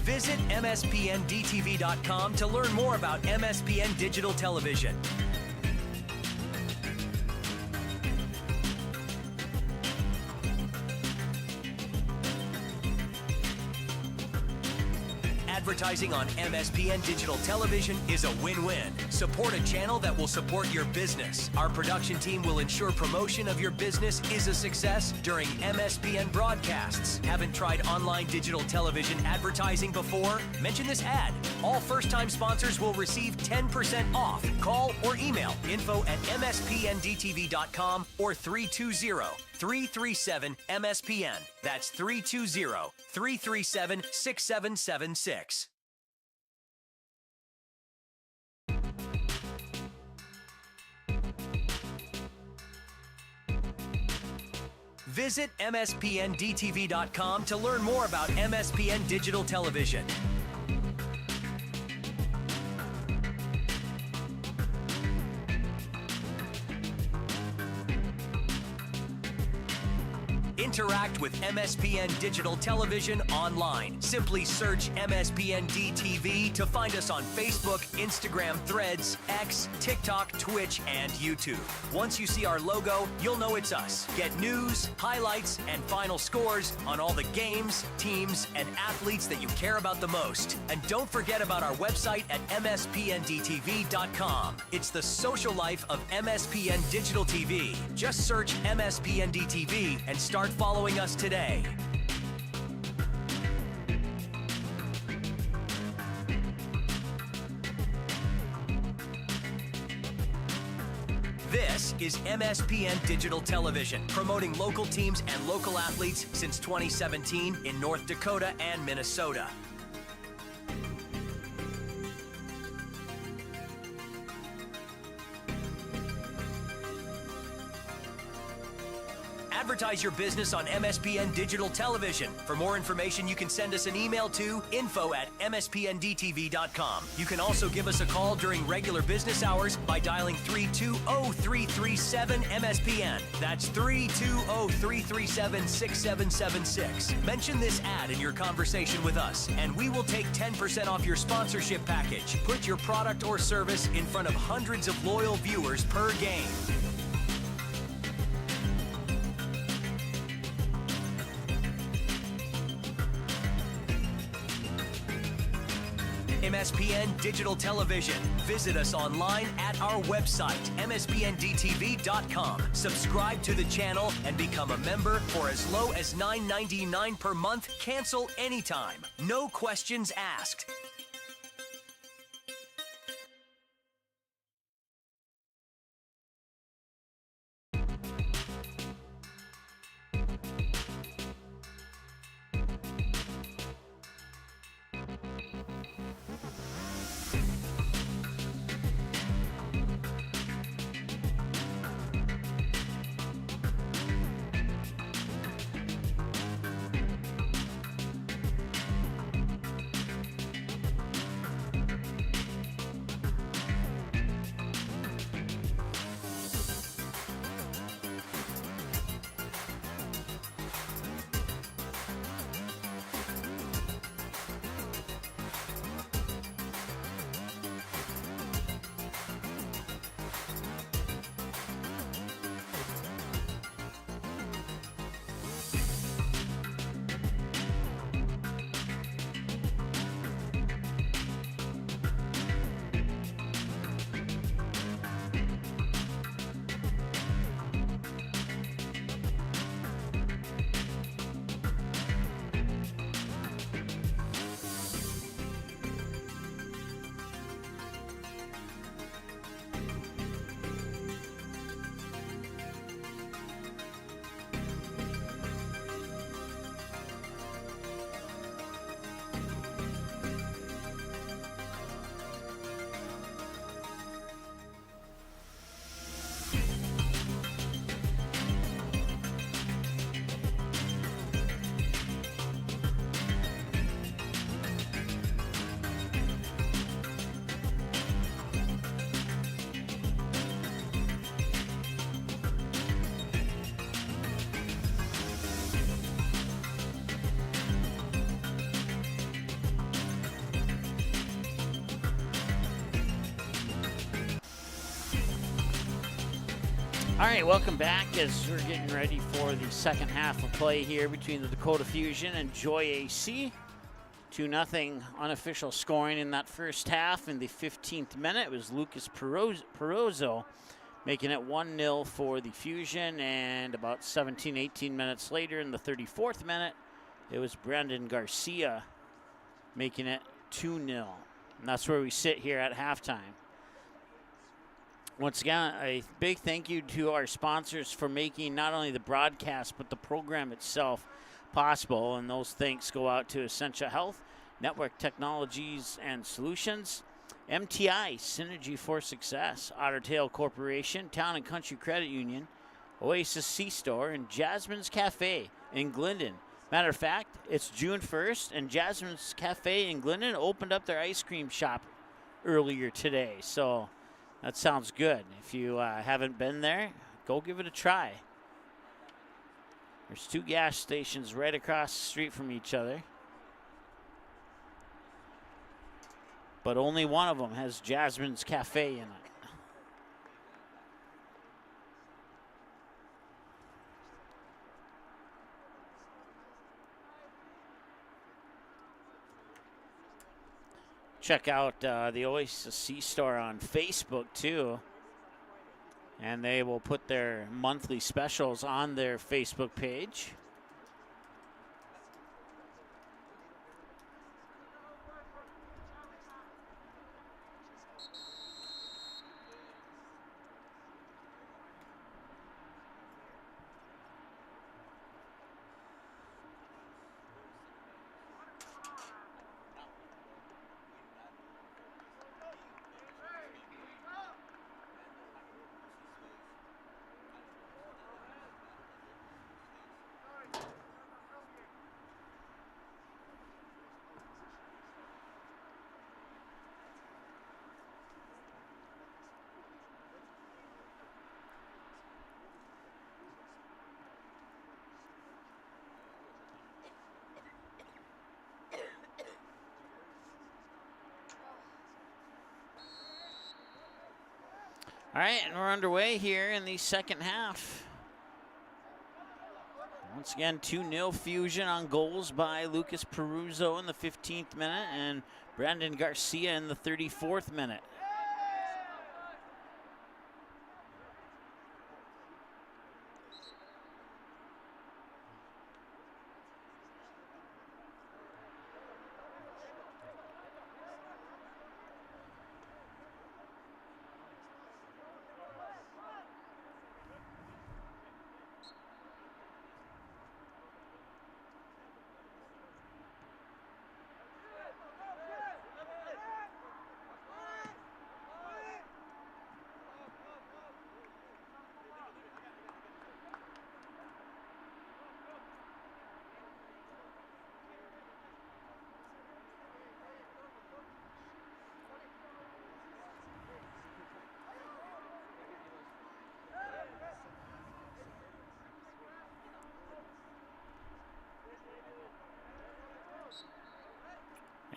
Speaker 2: Visit MSPNDTV.com to learn more about MSPN Digital Television. Advertising on MSPN Digital Television is a win-win. Support a channel that will support your business. Our production team will ensure promotion of your business is a success during MSPN broadcasts. Haven't tried online digital television advertising before? Mention this ad. All first-time sponsors will receive 10% off. Call or email info@mspndtv.com or 320-337-MSPN. That's 320-337-6776. Visit MSPNDTV.com to learn more about MSPN Digital Television. Interact with MSPN Digital Television online. Simply search MSPN DTV to find us on Facebook, Instagram, Threads, X, TikTok, Twitch, and YouTube. Once you see our logo, you'll know it's us. Get news, highlights, and final scores on all the games, teams, and athletes that you care about the most. And don't forget about our website at mspndtv.com. It's the social life of MSPN Digital TV. Just search MSPN DTV and start following us today. This is MSPN Digital Television, promoting local teams and local athletes since 2017 in North Dakota and Minnesota. Advertise your business on MSPN Digital Television. For more information, you can send us an email to info@mspndtv.com. You can also give us a call during regular business hours by dialing 320-337-MSPN. That's 320-337-6776. Mention this ad in your conversation with us, and we will take 10% off your sponsorship package. Put your product or service in front of hundreds of loyal viewers per game. MSPN Digital Television. Visit us online at our website, mspndtv.com. Subscribe to the channel and become a member for as low as $9.99 per month. Cancel anytime. No questions asked.
Speaker 5: All right, welcome back as we're getting ready for the second half of play here between the Dakota Fusion and Joy AC. 2-0 unofficial scoring in that first half. In the 15th minute, it was Lucas Perozzo making it 1-0 for the Fusion. And about 17, 18 minutes later, in the 34th minute, it was Brandon Garcia making it 2-0. And that's where we sit here at halftime. Once again, a big thank you to our sponsors for making not only the broadcast but the program itself possible. And those thanks go out to Essentia Health, Network Technologies and Solutions, MTI, Synergy for Success, Otter Tail Corporation, Town and Country Credit Union, Oasis C-Store, and Jasmine's Cafe in Glendon. Matter of fact, it's June 1st, and Jasmine's Cafe in Glendon opened up their ice cream shop earlier today. So that sounds good. If you haven't been there, go give it a try. There's 2 gas stations right across the street from each other, but only one of them has Jasmine's Cafe in it. Check out the Oasis C-Store on Facebook too. And they will put their monthly specials on their Facebook page. All right, and we're underway here in the second half. Once again, 2-0 Fusion on goals by Lucas Peruzzo in the 15th minute and Brandon Garcia in the 34th minute.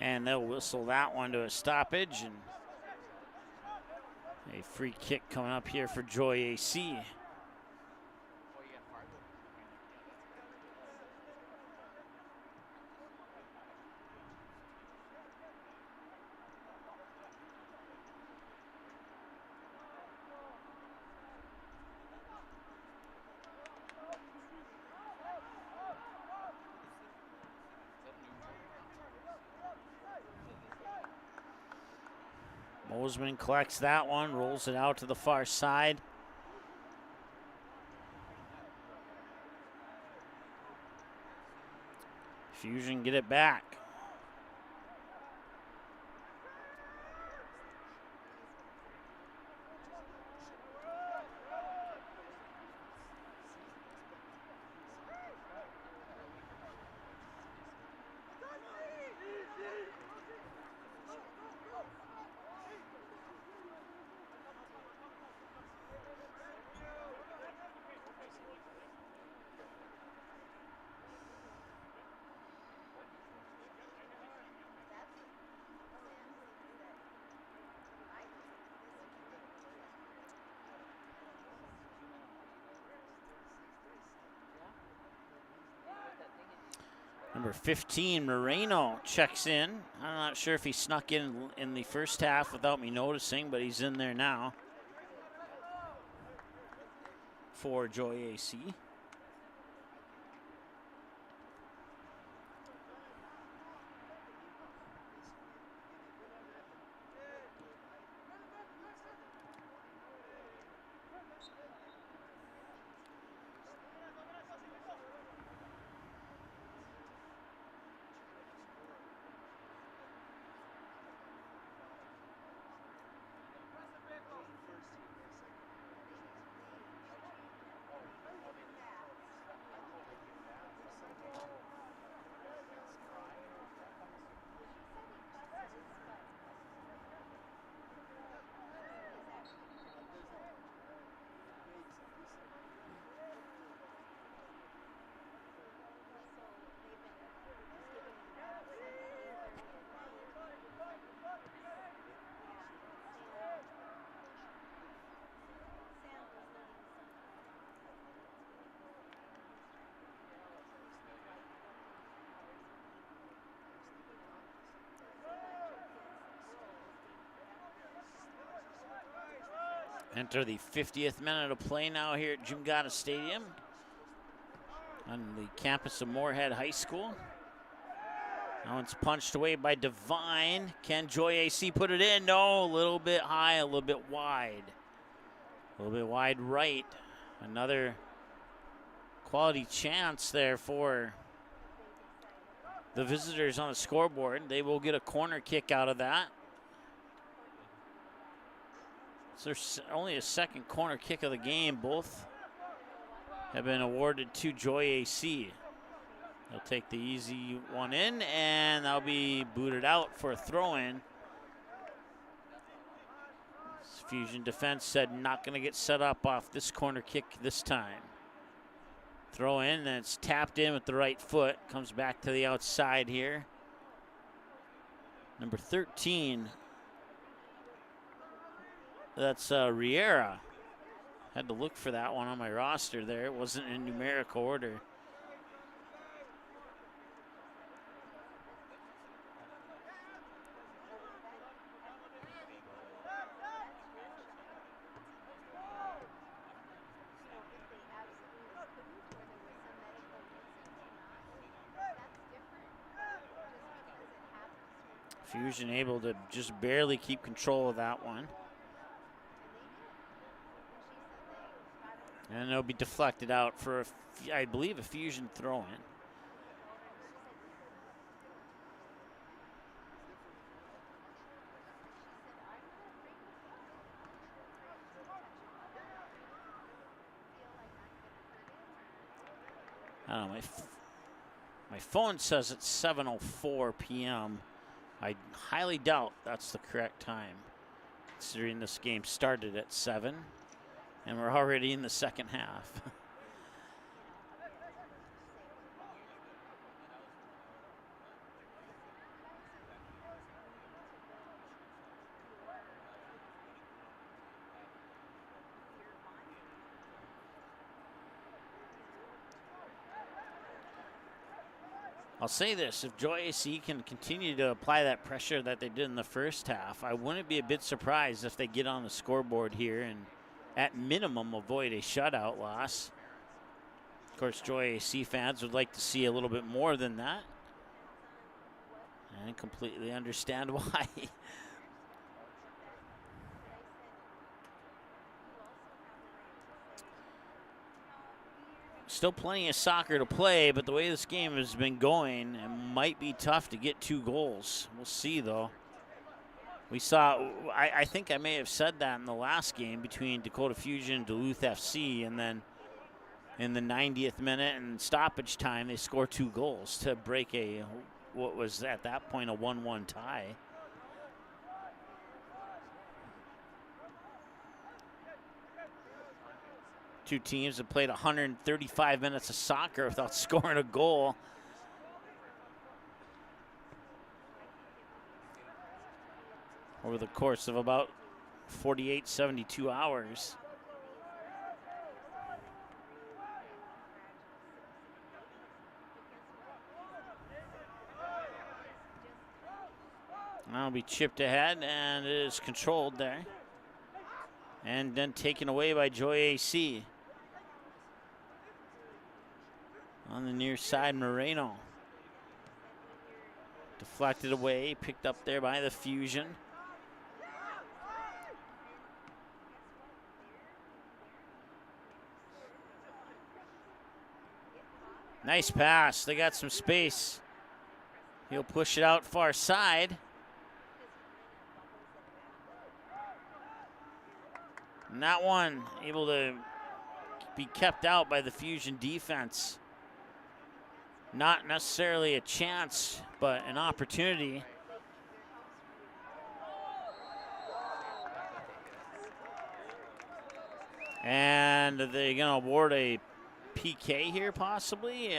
Speaker 5: And they'll whistle that one to a stoppage. And a free kick coming up here for Joy AC. Mosman collects that one, rolls it out to the far side. Fusion get it back. Number 15, Moreno, checks in. I'm not sure if he snuck in the first half without me noticing, but he's in there now for Joy AC. Enter the 50th minute of play now here at Jim Gata Stadium on the campus of Moorhead High School. Now it's punched away by Devine. Can Joy AC put it in? No, a little bit high, a little bit wide. A little bit wide right. Another quality chance there for the visitors on the scoreboard. They will get a corner kick out of that. So there's only a second corner kick of the game. Both have been awarded to Joy AC. They'll take the easy one in, and that'll be booted out for a throw-in. Fusion defense said not going to get set up off this corner kick this time. Throw in, and it's tapped in with the right foot. Comes back to the outside here. Number 13. That's Riera. Had to look for that one on my roster there. It wasn't in numerical order. Fusion able to just barely keep control of that one. And it'll be deflected out for, I believe, a Fusion throw-in. I don't know, my phone says it's 7:04 p.m. I highly doubt that's the correct time, considering this game started at 7. And we're already in the second half. I'll say this, if Joy AC can continue to apply that pressure that they did in the first half, I wouldn't be a bit surprised if they get on the scoreboard here and at minimum avoid a shutout loss. Of course, Joy AC fans would like to see a little bit more than that. And completely understand why. Still plenty of soccer to play, but the way this game has been going, it might be tough to get 2 goals. We'll see, though. We saw, I think I may have said that in the last game between Dakota Fusion and Duluth FC, and then in the 90th minute and stoppage time, they score 2 goals to break what was at that point a 1-1 tie. Two teams have played 135 minutes of soccer without scoring a goal. Over the course of about 48, 72 hours. That'll be chipped ahead, and it is controlled there. And then taken away by Joy AC. On the near side, Moreno. Deflected away, picked up there by the Fusion. Nice pass. They got some space. He'll push it out far side. And that one able to be kept out by the Fusion defense. Not necessarily a chance, but an opportunity. And they're gonna award a PK here, possibly.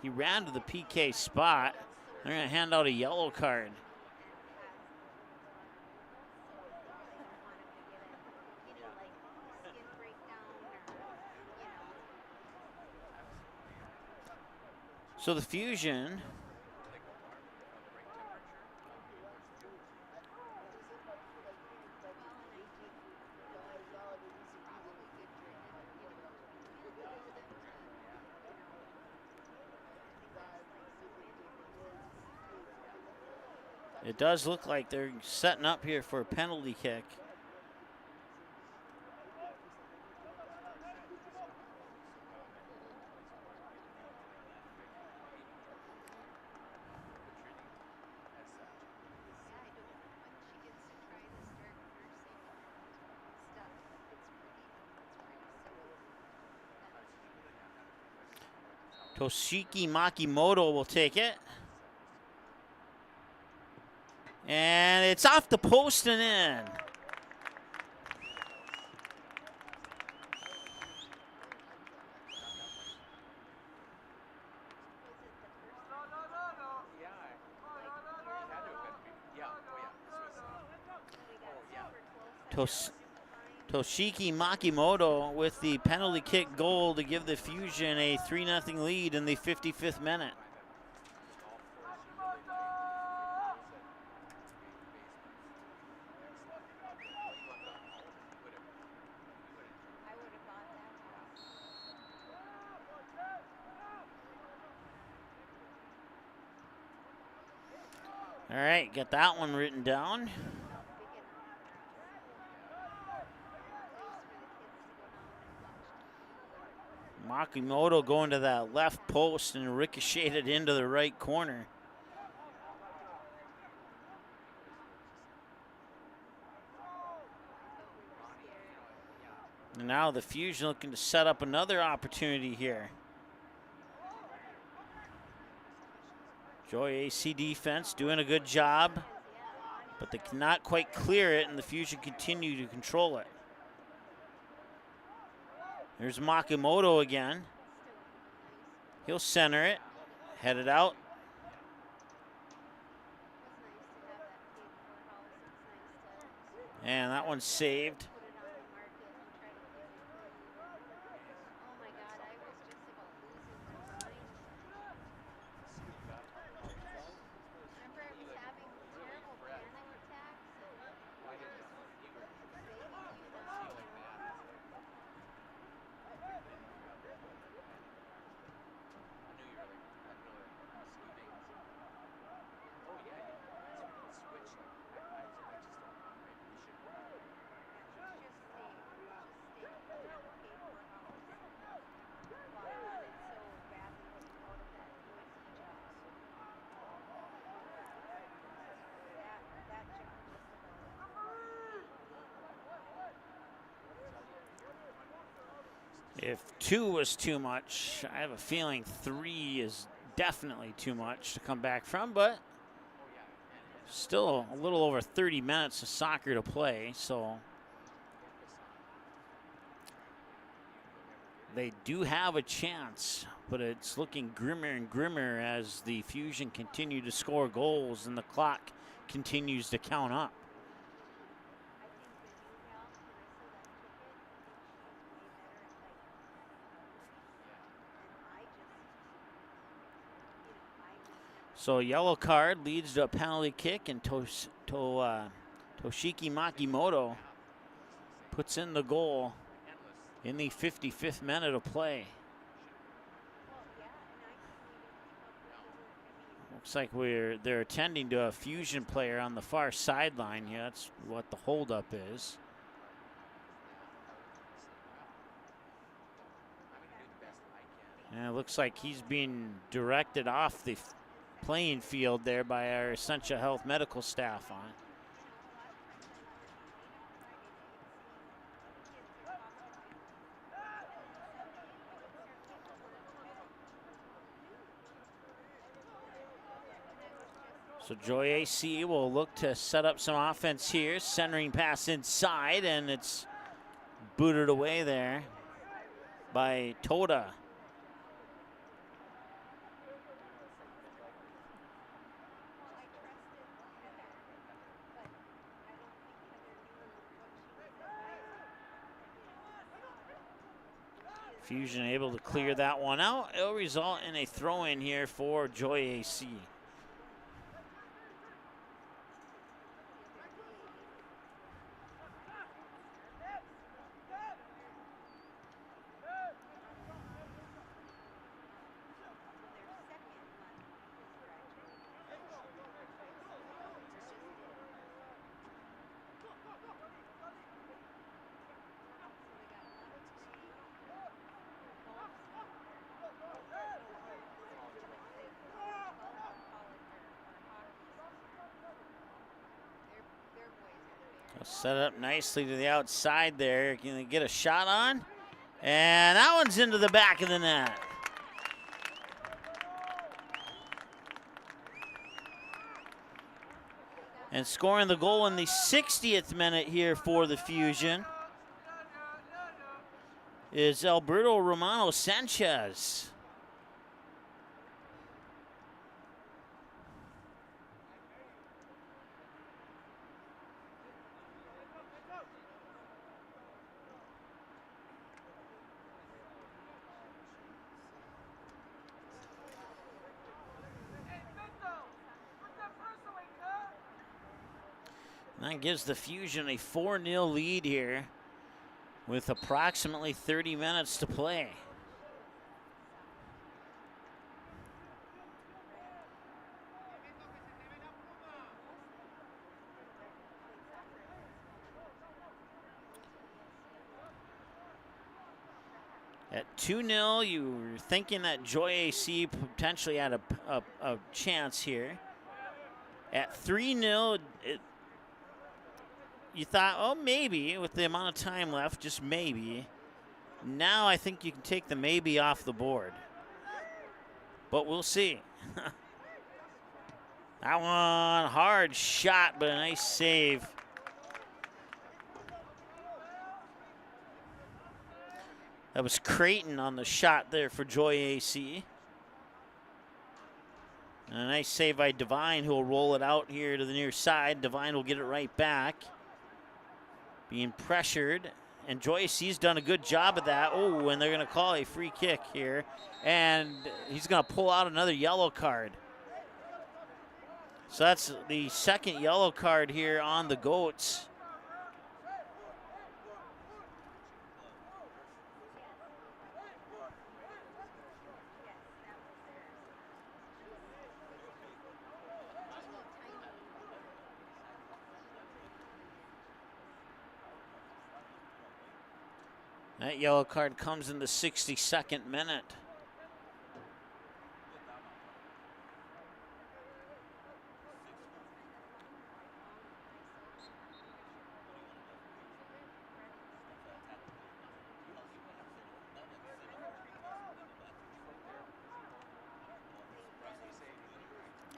Speaker 5: He ran to the PK spot. They're gonna hand out a yellow card. So the Fusion it does look like they're setting up here for a penalty kick. Toshiki Makimoto will take it. And it's off the post and in. Toshiki Makimoto with the penalty kick goal to give the Fusion a 3-0 lead in the 55th minute. All right, got that one written down. Makimoto going to that left post and ricocheted into the right corner. And now the Fusion looking to set up another opportunity here. Joy AC defense doing a good job, but they cannot quite clear it, and the Fusion continue to control it. There's Makimoto again. He'll center it, head it out. And that one's saved. If 2 was too much, I have a feeling 3 is definitely too much to come back from, but still a little over 30 minutes of soccer to play, so they do have a chance, but it's looking grimmer and grimmer as the Fusion continue to score goals and the clock continues to count up. So yellow card leads to a penalty kick, and Toshiki Makimoto puts in the goal in the 55th minute of play. Looks like they're attending to a Fusion player on the far sideline here. That's what the holdup is. And it looks like he's being directed off the playing field there by our Essentia Health medical staff on. So Joy AC will look to set up some offense here. Centering pass inside, and it's booted away there by Dakota. Fusion able to clear that one out. It'll result in a throw-in here for Joy AC. Set up nicely to the outside there. Can they get a shot on? And that one's into the back of the net. And scoring the goal in the 60th minute here for the Fusion is Alberto Romano Sanchez. That gives the Fusion a 4-0 lead here with approximately 30 minutes to play. At 2-0, you were thinking that Joy AC potentially had a chance here. At 3-0, you thought, oh, maybe with the amount of time left, just maybe. Now I think you can take the maybe off the board. But we'll see. That one, hard shot, but a nice save. That was Creighton on the shot there for Joy AC. And a nice save by Devine, who will roll it out here to the near side. Devine will get it right back. Being pressured, and Joy AC's done a good job of that. Oh, and they're going to call a free kick here, and he's going to pull out another yellow card. So that's the second yellow card here on the Goats. That yellow card comes in the 62nd minute.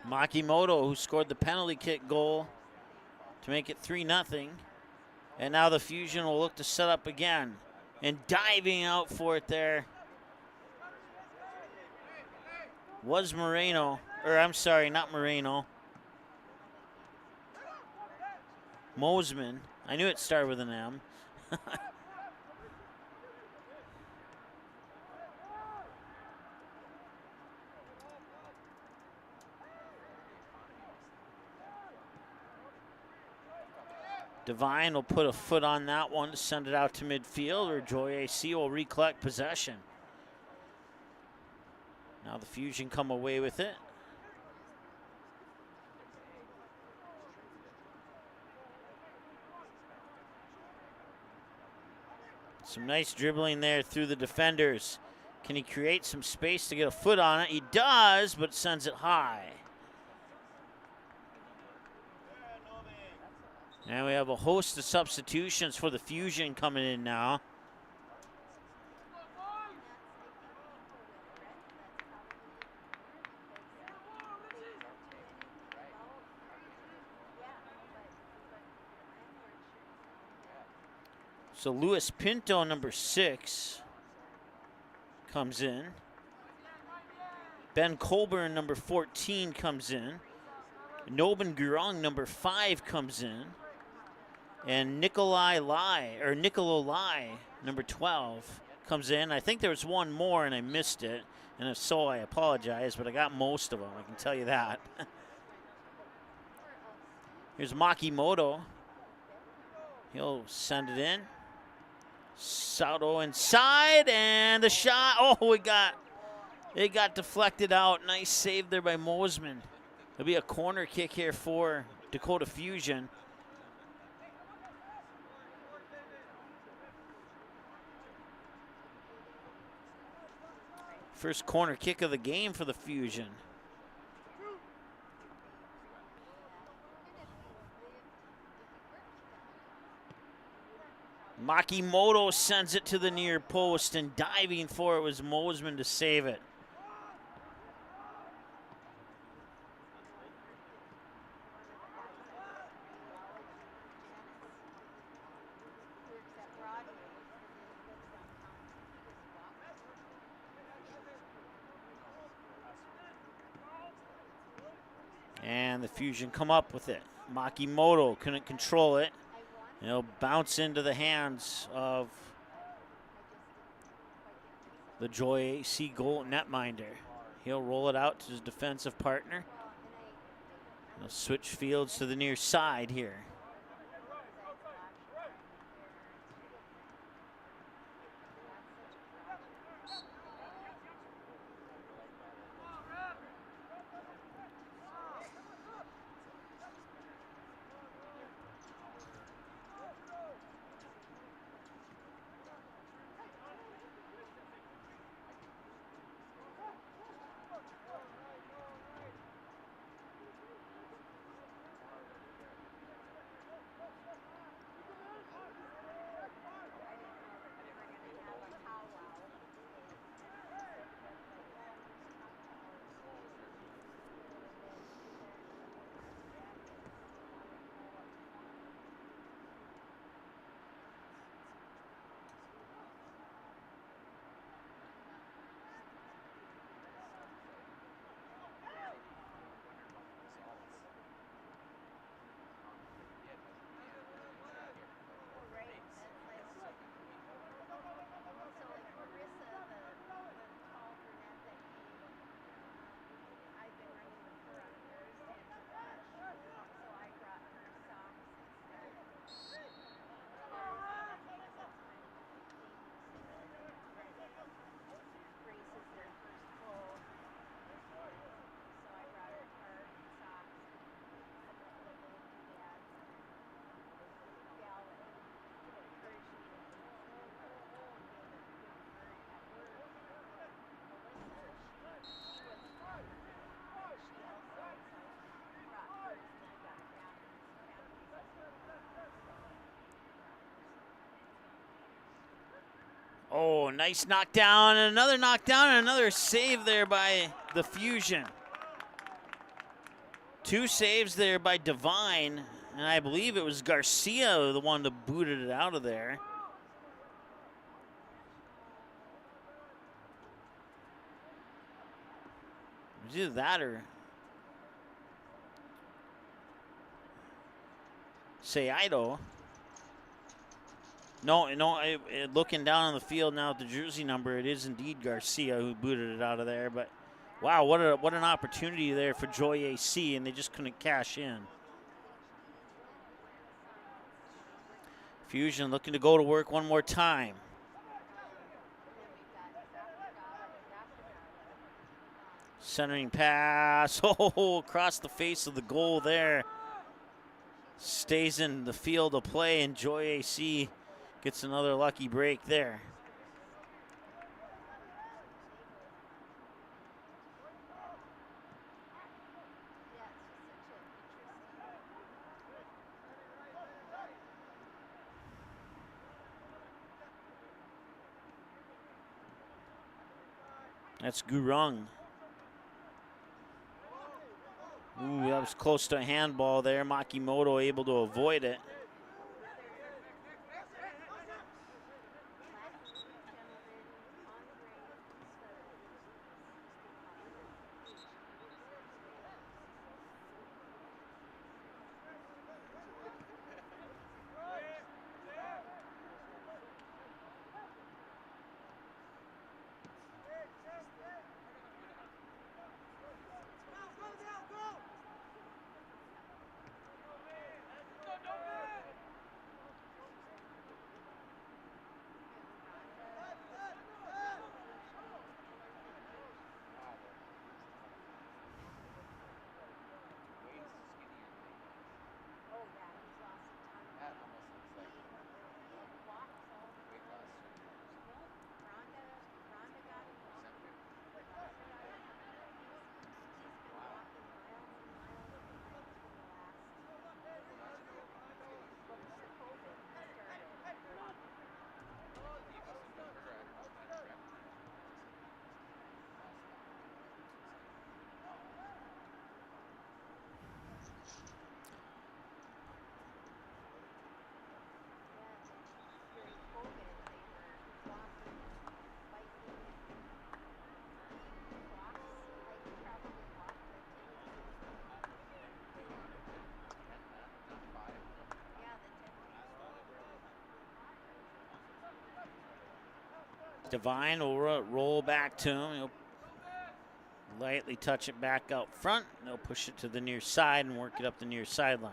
Speaker 5: Makimoto, who scored the penalty kick goal to make it 3-0. And now the Fusion will look to set up again. And diving out for it there was Moreno. Or I'm sorry, not Moreno. Mosman. I knew it started with an M. Devine will put a foot on that one to send it out to midfield, or Joy AC will recollect possession. Now the Fusion come away with it. Some nice dribbling there through the defenders. Can he create some space to get a foot on it? He does, but sends it high. And we have a host of substitutions for the Fusion coming in now. So Luis Pinto, number 6, comes in. Ben Colburn, number 14, comes in. Nobin Gurung, number 5, comes in. And Nicolo Lai, number 12, comes in. I think there was one more and I missed it. And if so, I apologize, but I got most of them, I can tell you that. Here's Makimoto. He'll send it in. Sato inside, and the shot. Oh, it got deflected out. Nice save there by Mosman. It'll be a corner kick here for Dakota Fusion. First corner kick of the game for the Fusion. Makimoto sends it to the near post, and diving for it was Mosman to save it. And the Fusion come up with it. Makimoto couldn't control it. It'll bounce into the hands of the Joy AC goal netminder. He'll roll it out to his defensive partner. He'll switch fields to the near side here. Oh, nice knockdown, and another save there by the Fusion. 2 saves there by Devine, and I believe it was Garcia the one that booted it out of there. It was either that or Seido. No, looking down on the field now at the jersey number, it is indeed Garcia who booted it out of there. But, wow, what an opportunity there for Joy AC, and they just couldn't cash in. Fusion looking to go to work one more time. Centering pass, oh, across the face of the goal there. Stays in the field of play, and Joy AC gets another lucky break there. That's Gurung. Ooh, that was close to a handball there. Makimoto able to avoid it. Devine will roll back to him. He'll lightly touch it back out front. They'll push it to the near side and work it up the near sideline.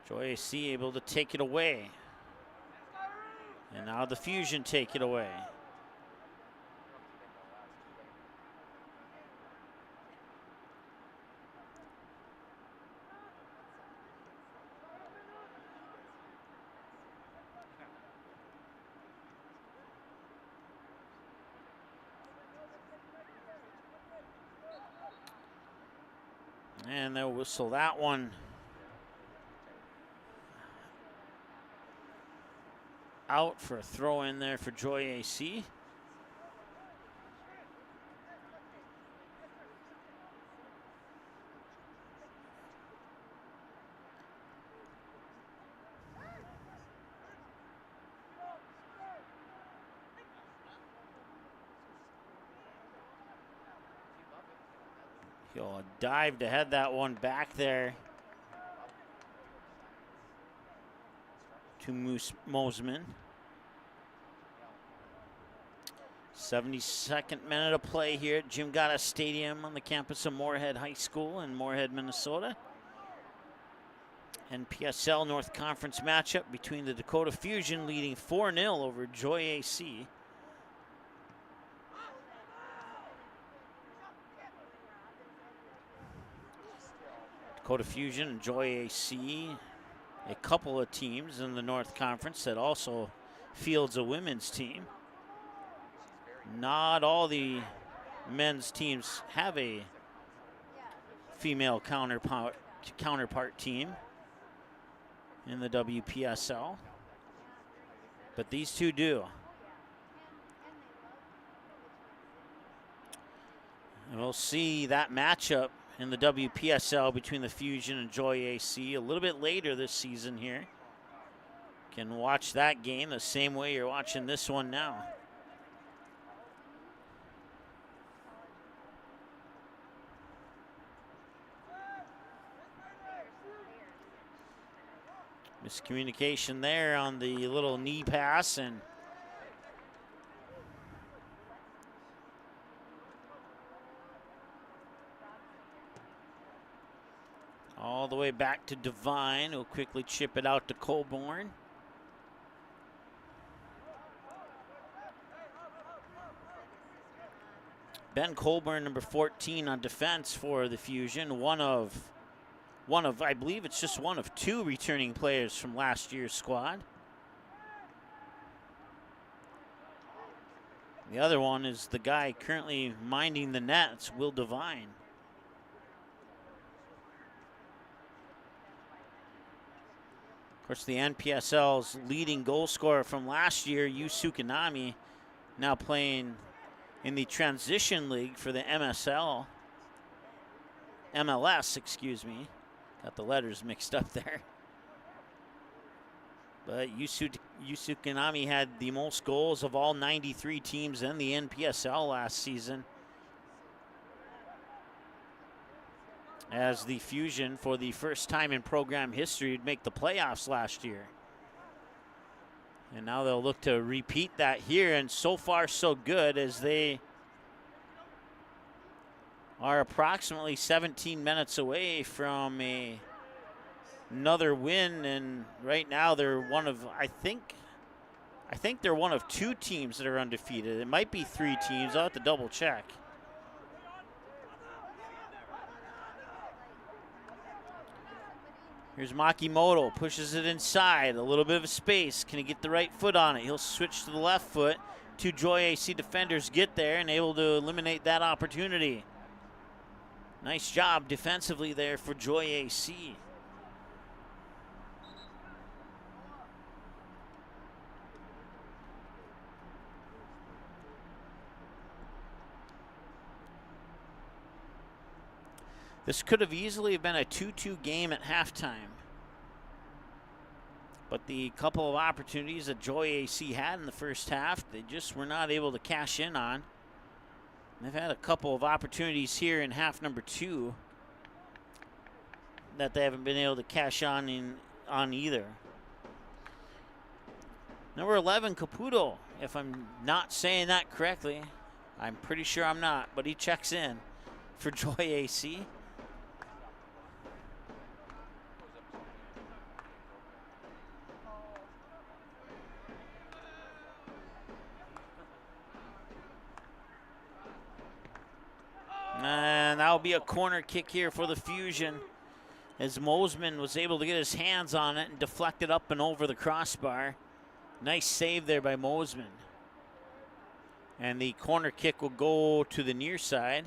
Speaker 5: Joy AC able to take it away. And now the Fusion take it away. And they'll whistle that one out for a throw in there for Joy AC. He'll dive to head that one back there to Mosman. 72nd minute of play here at Jim Gata Stadium on the campus of Moorhead High School in Moorhead, Minnesota. NPSL North Conference matchup between the Dakota Fusion leading 4-0 over Joy AC. Dakota Fusion and Joy AC, a couple of teams in the North Conference that also fields a women's team. Not all the men's teams have a female counterpart team in the WPSL, but these two do. And we'll see that matchup in the WPSL between the Fusion and Joy AC a little bit later this season here. Can watch that game the same way you're watching this one now. Miscommunication there on the little knee pass, and All the way back to Devine. He'll quickly chip it out to Colborne. Ben Colburn, number 14 on defense for the Fusion. One of, I believe it's just one of 2 returning players from last year's squad. The other one is the guy currently minding the nets, Will Devine. Of course, the NPSL's leading goal scorer from last year, Yu Sukanami, now playing in the transition league for the MLS, excuse me. Got the letters mixed up there. But Yusukanami had the most goals of all 93 teams in the NPSL last season, as the Fusion, for the first time in program history, would make the playoffs last year. And now they'll look to repeat that here, and so far so good, as they are approximately 17 minutes away from another win, and right now they're one of, I think they're one of 2 teams that are undefeated. It might be 3 teams. I'll have to double check. Here's Makimoto, pushes it inside, a little bit of a space. Can he get the right foot on it? He'll switch to the left foot. 2 Joy AC defenders get there and able to eliminate that opportunity. Nice job defensively there for Joy AC. This could have easily been a 2-2 game at halftime. But the couple of opportunities that Joy AC had in the first half, they just were not able to cash in on. They've had a couple of opportunities here in half number 2 that they haven't been able to cash on either. Number 11, Caputo, if I'm not saying that correctly. I'm pretty sure I'm not, but he checks in for Joy AC. And that'll be a corner kick here for the Fusion, as Mosman was able to get his hands on it and deflect it up and over the crossbar. Nice save there by Mosman. And the corner kick will go to the near side.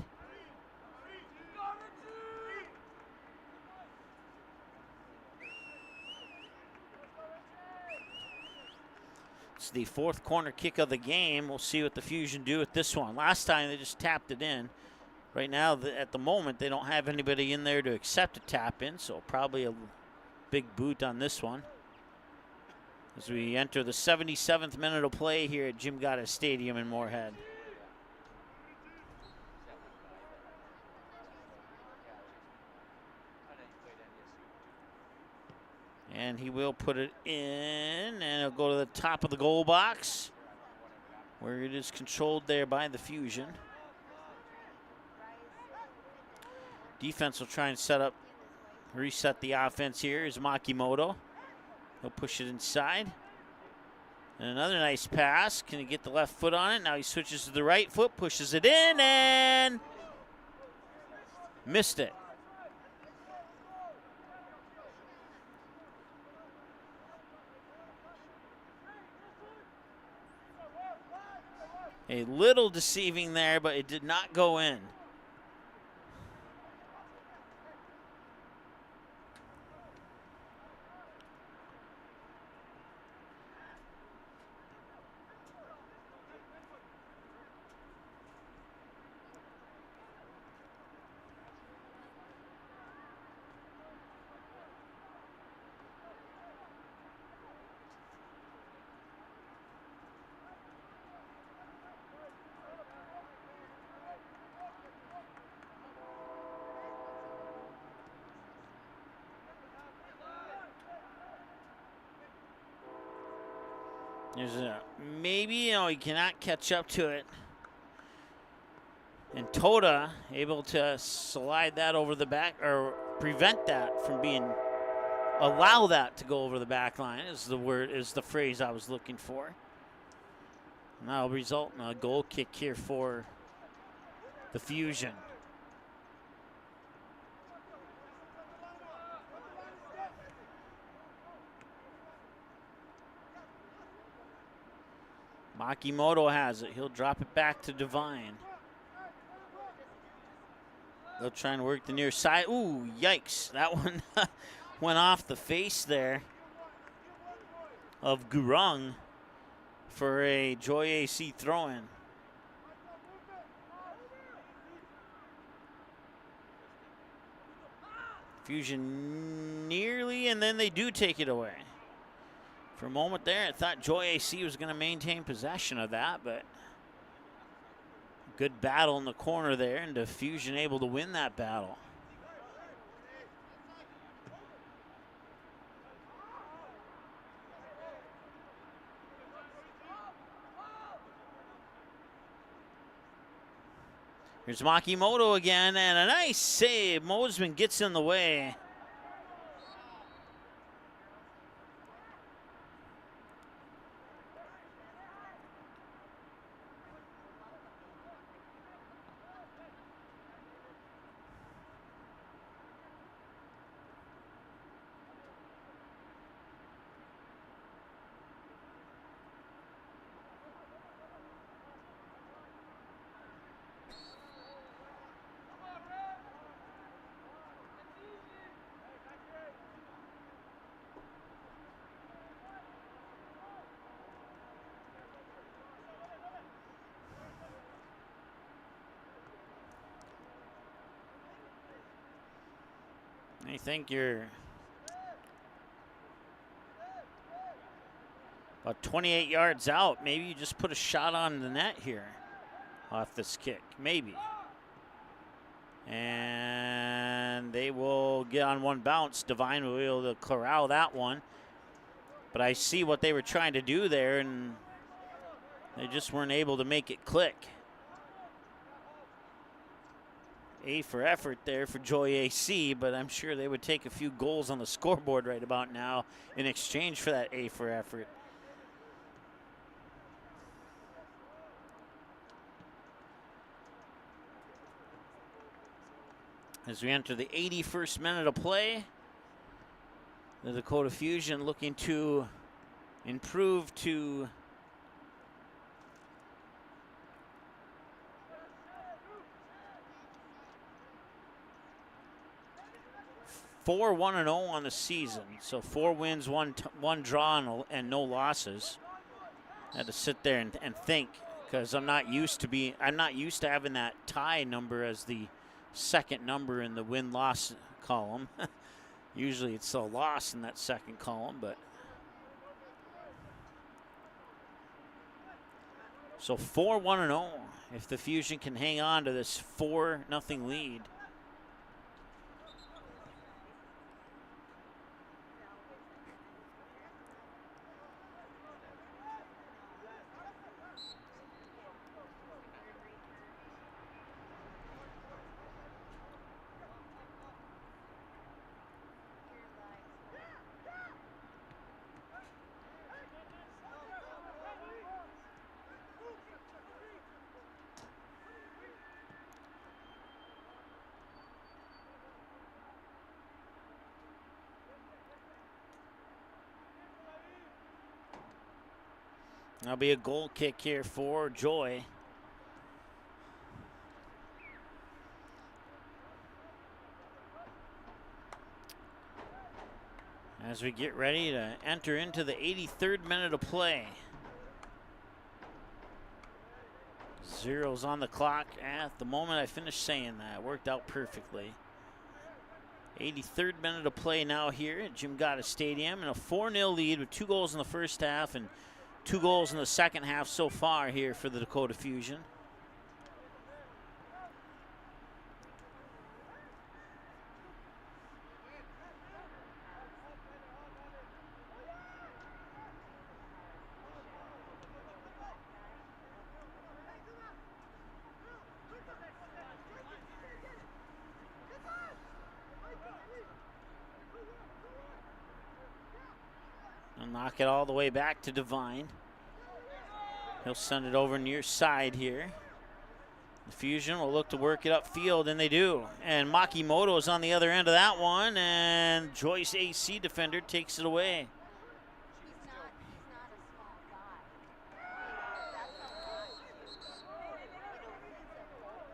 Speaker 5: It's the 4th corner kick of the game. We'll see what the Fusion do with this one. Last time they just tapped it in. Right now, at the moment, they don't have anybody in there to accept a tap in, so probably a big boot on this one. As we enter the 77th minute of play here at Jim Gata Stadium in Moorhead. And he will put it in, and it'll go to the top of the goal box, where it is controlled there by the Fusion. Defense will try and reset the offense here. Is Makimoto. He'll push it inside. And another nice pass. Can he get the left foot on it? Now he switches to the right foot, pushes it in, and missed it. A little deceiving there, but it did not go in. There's maybe, he cannot catch up to it. And Toda able to slide that over the back, or prevent that from being, allow that to go over the back line is the phrase I was looking for. And that'll result in a goal kick here for the Fusion. Makimoto has it. He'll drop it back to Devine. They'll try and work the near side. Ooh, yikes. That one went off the face there of Gurung for a Joy AC throw-in. Fusion nearly, and then they do take it away. For a moment there, I thought Joy AC was going to maintain possession of that, but good battle in the corner there, and the Fusion able to win that battle. Here's Makimoto again, and a nice save. Mosman gets in the way. I think you're about 28 yards out. Maybe you just put a shot on the net here off this kick. Maybe. And they will get on one bounce. Devine will be able to corral that one. But I see what they were trying to do there, and they just weren't able to make it click. A for effort there for Joy AC, but I'm sure they would take a few goals on the scoreboard right about now in exchange for that A for effort. As we enter the 81st minute of play, the Dakota Fusion looking to improve to 4-1-0 on the season. So 4 wins, one draw, and no losses. I had to sit there and think, because I'm not used to having that tie number as the second number in the win-loss column. Usually it's a loss in that second column, but so 4-1-0 if the Fusion can hang on to this 4-0 lead. That'll be a goal kick here for Joy. As we get ready to enter into the 83rd minute of play. 0's on the clock at the moment I finished saying that. Worked out perfectly. 83rd minute of play now here at Jim Gata Stadium, and a 4-0 lead with 2 goals in the first half and 2 goals in the second half so far here for the Dakota Fusion. He'll knock it all the way back to Devine. He'll send it over near side here. The Fusion will look to work it upfield, and they do. And Makimoto is on the other end of that one, and Joyce AC defender takes it away.
Speaker 6: He's not a small guy. That's a lot to, he's a bulky, tall man versus,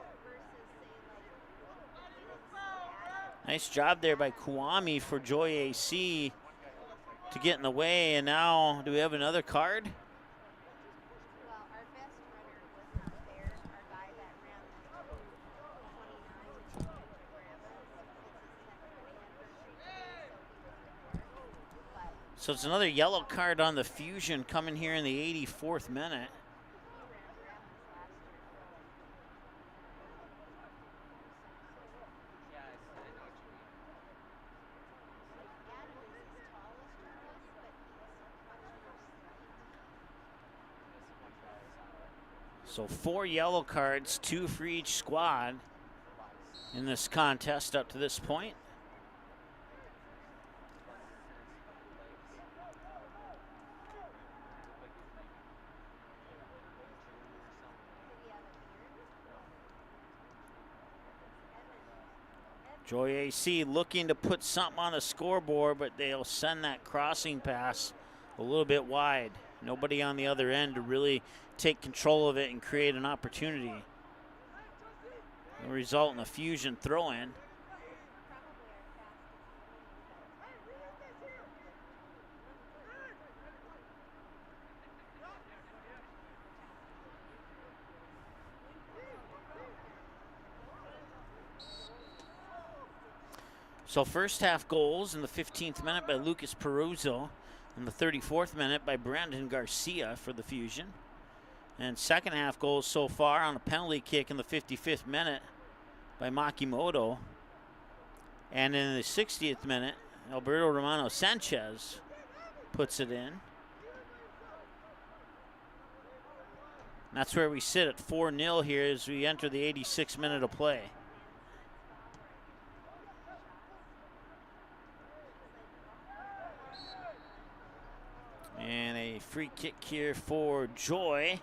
Speaker 6: say, like,
Speaker 5: Nice job there by Kwame for Joy AC to get in the way. And now, do we have another card?
Speaker 6: well, our best runner was not there. Our guy that ran like 2:29,
Speaker 5: So it's another yellow card on the Fusion coming here in the 84th minute. So 4 yellow cards, 2 for each squad in this contest up to this point. Joy AC looking to put something on the scoreboard, but they'll send that crossing pass a little bit wide. Nobody on the other end to really take control of it and create an opportunity. It'll result in a Fusion throw-in. So first half goals in the 15th minute by Lucas Peruzzo, in the 34th minute by Brandon Garcia for the Fusion. And second half goals so far on a penalty kick in the 55th minute by Makimoto. And in the 60th minute, Alberto Romano Sanchez puts it in. And that's where we sit at 4-0 here as we enter the 86th minute of play. And a free kick here for Joy.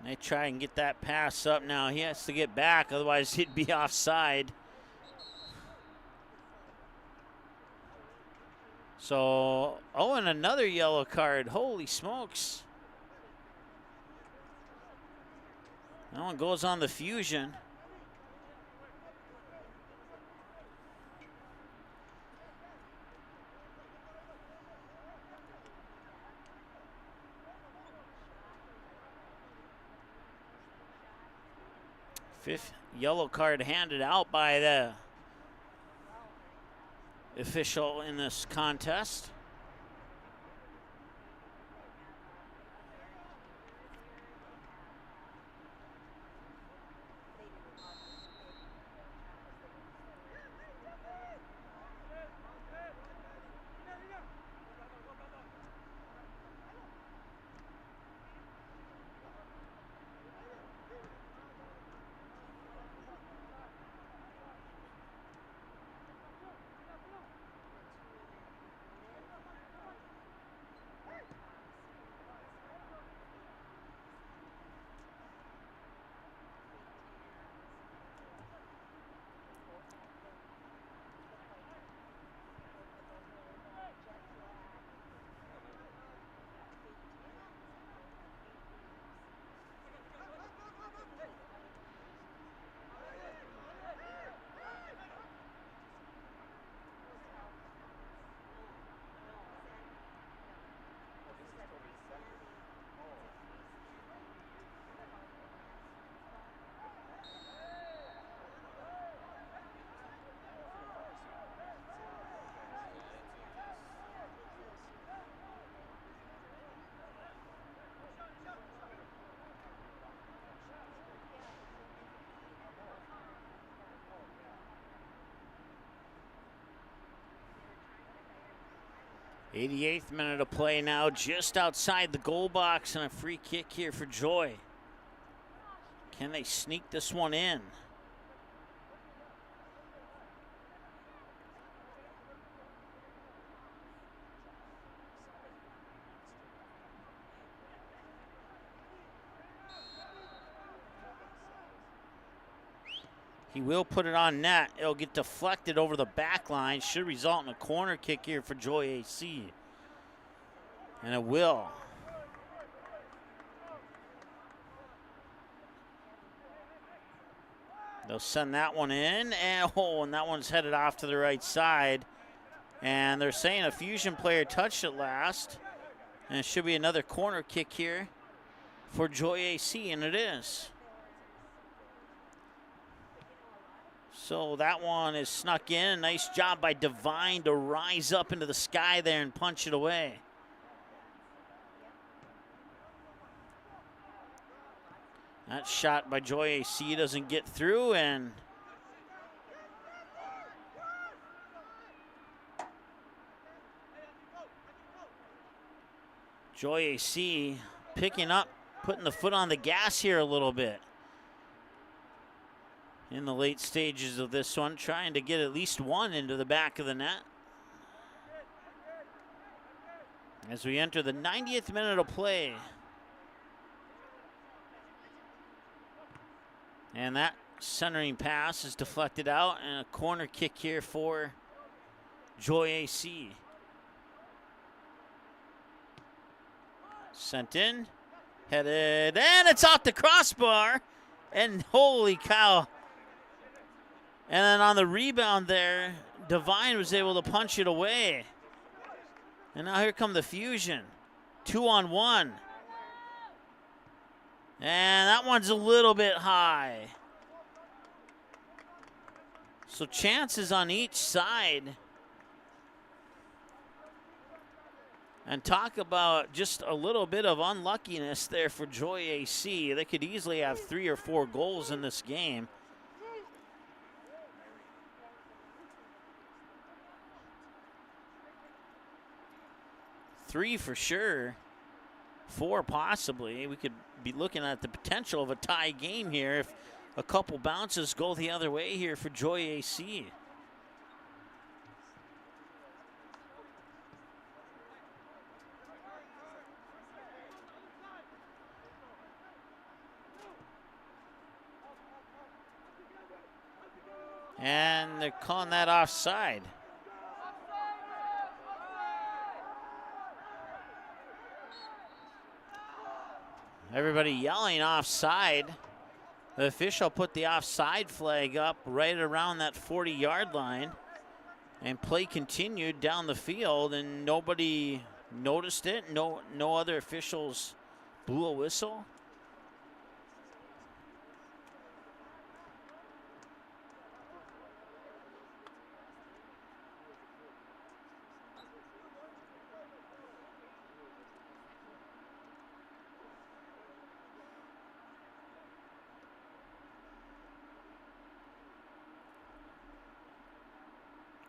Speaker 5: They try and get that pass up now. He has to get back, otherwise he'd be offside. So, oh, and another yellow card. Holy smokes. That one goes on the Fusion. Fifth yellow card handed out by the official in this contest. '88th minute of play now, just outside the goal box, and a free kick here for Joy. Can they sneak this one in? He will put it on net. It'll get deflected over the back line. Should result in a corner kick here for Joy AC. And it will. They'll send that one in, and that one's headed off to the right side. And they're saying a Fusion player touched it last. And it should be another corner kick here for Joy AC, and it is. So that one is snuck in. A nice job by Divine to rise up into the sky there and punch it away. That shot by Joy AC doesn't get through, and Joy AC picking up, putting the foot on the gas here a little bit in the late stages of this one, trying to get at least one into the back of the net. As we enter the 90th minute of play. And that centering pass is deflected out, and a corner kick here for Joy AC. Sent in, headed, and it's off the crossbar. And holy cow. And then on the rebound there, Divine was able to punch it away. And now here come the Fusion. 2-on-1. And that one's a little bit high. So chances on each side. And talk about just a little bit of unluckiness there for Joy AC. They could easily have 3 or 4 goals in this game. Three for sure. 4 possibly. We could be looking at the potential of a tie game here if a couple bounces go the other way here for Joy AC. And they're calling that offside. Everybody yelling offside. The official put the offside flag up right around that 40-yard line. And play continued down the field, and nobody noticed it. No other officials blew a whistle.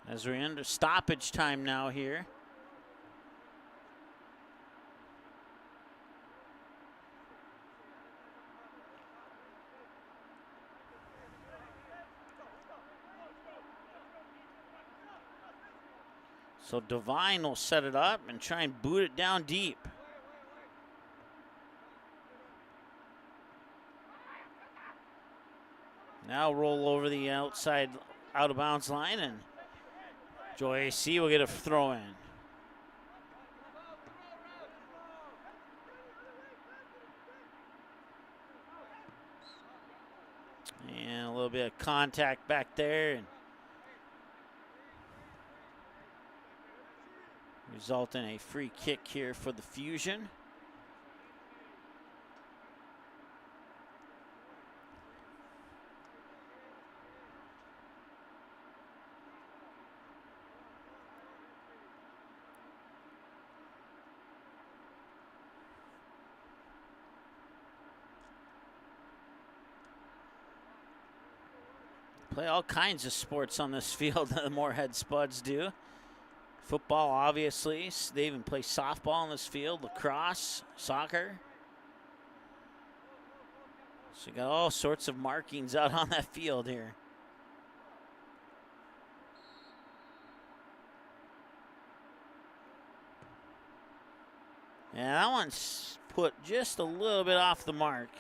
Speaker 5: As we're into stoppage time now here. So Divine will set it up and try and boot it down deep. Now roll over the outside out of bounds line, and Joy AC will get a throw in. And a little bit of contact back there, and result in a free kick here for the Fusion. Play all kinds of sports on this field, the Moorhead Spuds do. Football, obviously. They even play softball on this field, lacrosse, soccer. So you got all sorts of markings out on that field here. And that one's put just a little bit off the mark.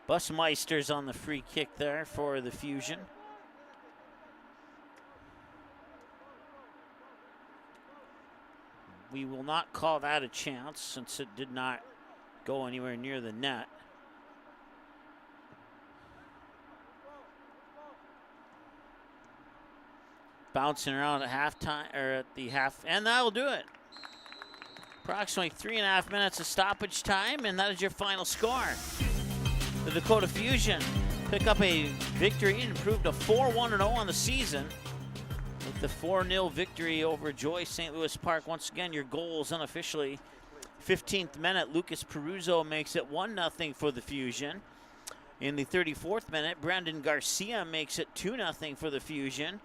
Speaker 5: Busmeister's on the free kick there for the Fusion. We will not call that a chance since it did not go anywhere near the net. Bouncing around at halftime, or at the half, and that will do it. Approximately 3.5 minutes of stoppage time, and that is your final score. The Dakota Fusion pick up a victory and improved to 4-1-0 on the season with the 4-0 victory over Joy St. Louis Park. Once again, your goals unofficially. 15th minute, Lucas Peruzzo makes it 1-0 for the Fusion. In the 34th minute, Brandon Garcia makes it 2-0 for the Fusion.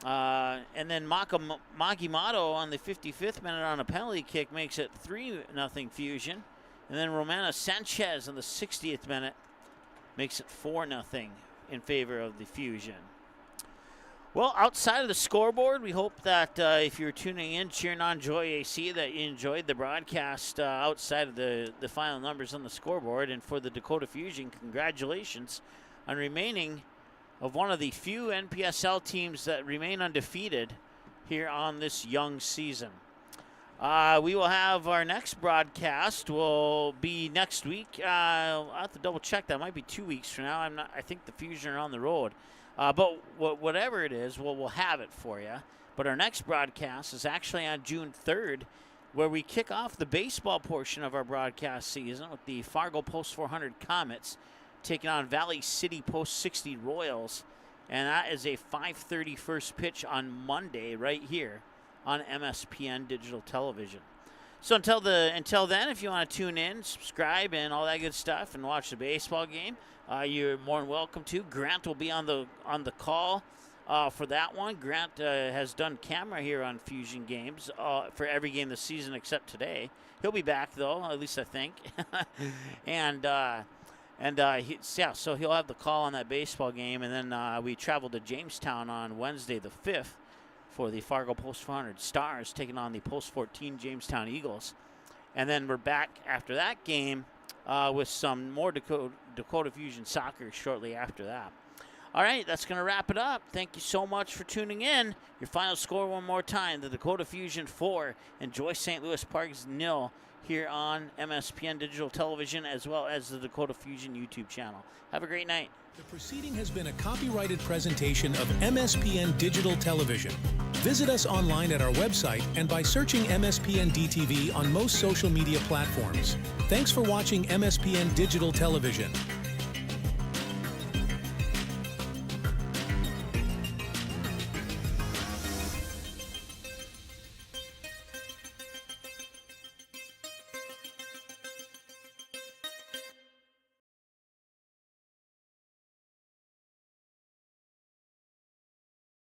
Speaker 5: And then Magimato on the 55th minute on a penalty kick makes it 3-0 Fusion. And then Romana Sanchez on the 60th minute makes it 4-0 in favor of the Fusion. Well, outside of the scoreboard, we hope that if you're tuning in, cheering on Joy AC, that you enjoyed the broadcast outside of the final numbers on the scoreboard. And for the Dakota Fusion, congratulations on remaining of one of the few NPSL teams that remain undefeated here on this young season. We will have our next broadcast will be next week. I'll have to double check. That might be 2 weeks from now. I think the Fusion are on the road. But whatever it is, we'll have it for you. But our next broadcast is actually on June 3rd, where we kick off the baseball portion of our broadcast season with the Fargo Post 400 Comets taking on Valley City Post 60 Royals. And that is a 5:30 first pitch on Monday right here on MSPN Digital Television. So until then, if you want to tune in, subscribe, and all that good stuff, and watch the baseball game, you're more than welcome to. Grant will be on the call for that one. Grant has done camera here on Fusion games for every game this season except today. He'll be back though, at least I think. So he'll have the call on that baseball game, and then we travel to Jamestown on Wednesday the 5th for the Fargo Post 400 Stars taking on the Post 14 Jamestown Eagles. And then we're back after that game with some more Dakota Fusion soccer shortly after that. All right, that's going to wrap it up. Thank you so much for tuning in. Your final score one more time, the Dakota Fusion 4 and Joy St. Louis Parks 0 here on MSPN Digital Television, as well as the Dakota Fusion YouTube channel. Have a great night.
Speaker 1: The proceeding has been a copyrighted presentation of MSPN Digital Television. Visit us online at our website and by searching MSPN DTV on most social media platforms. Thanks for watching MSPN Digital Television.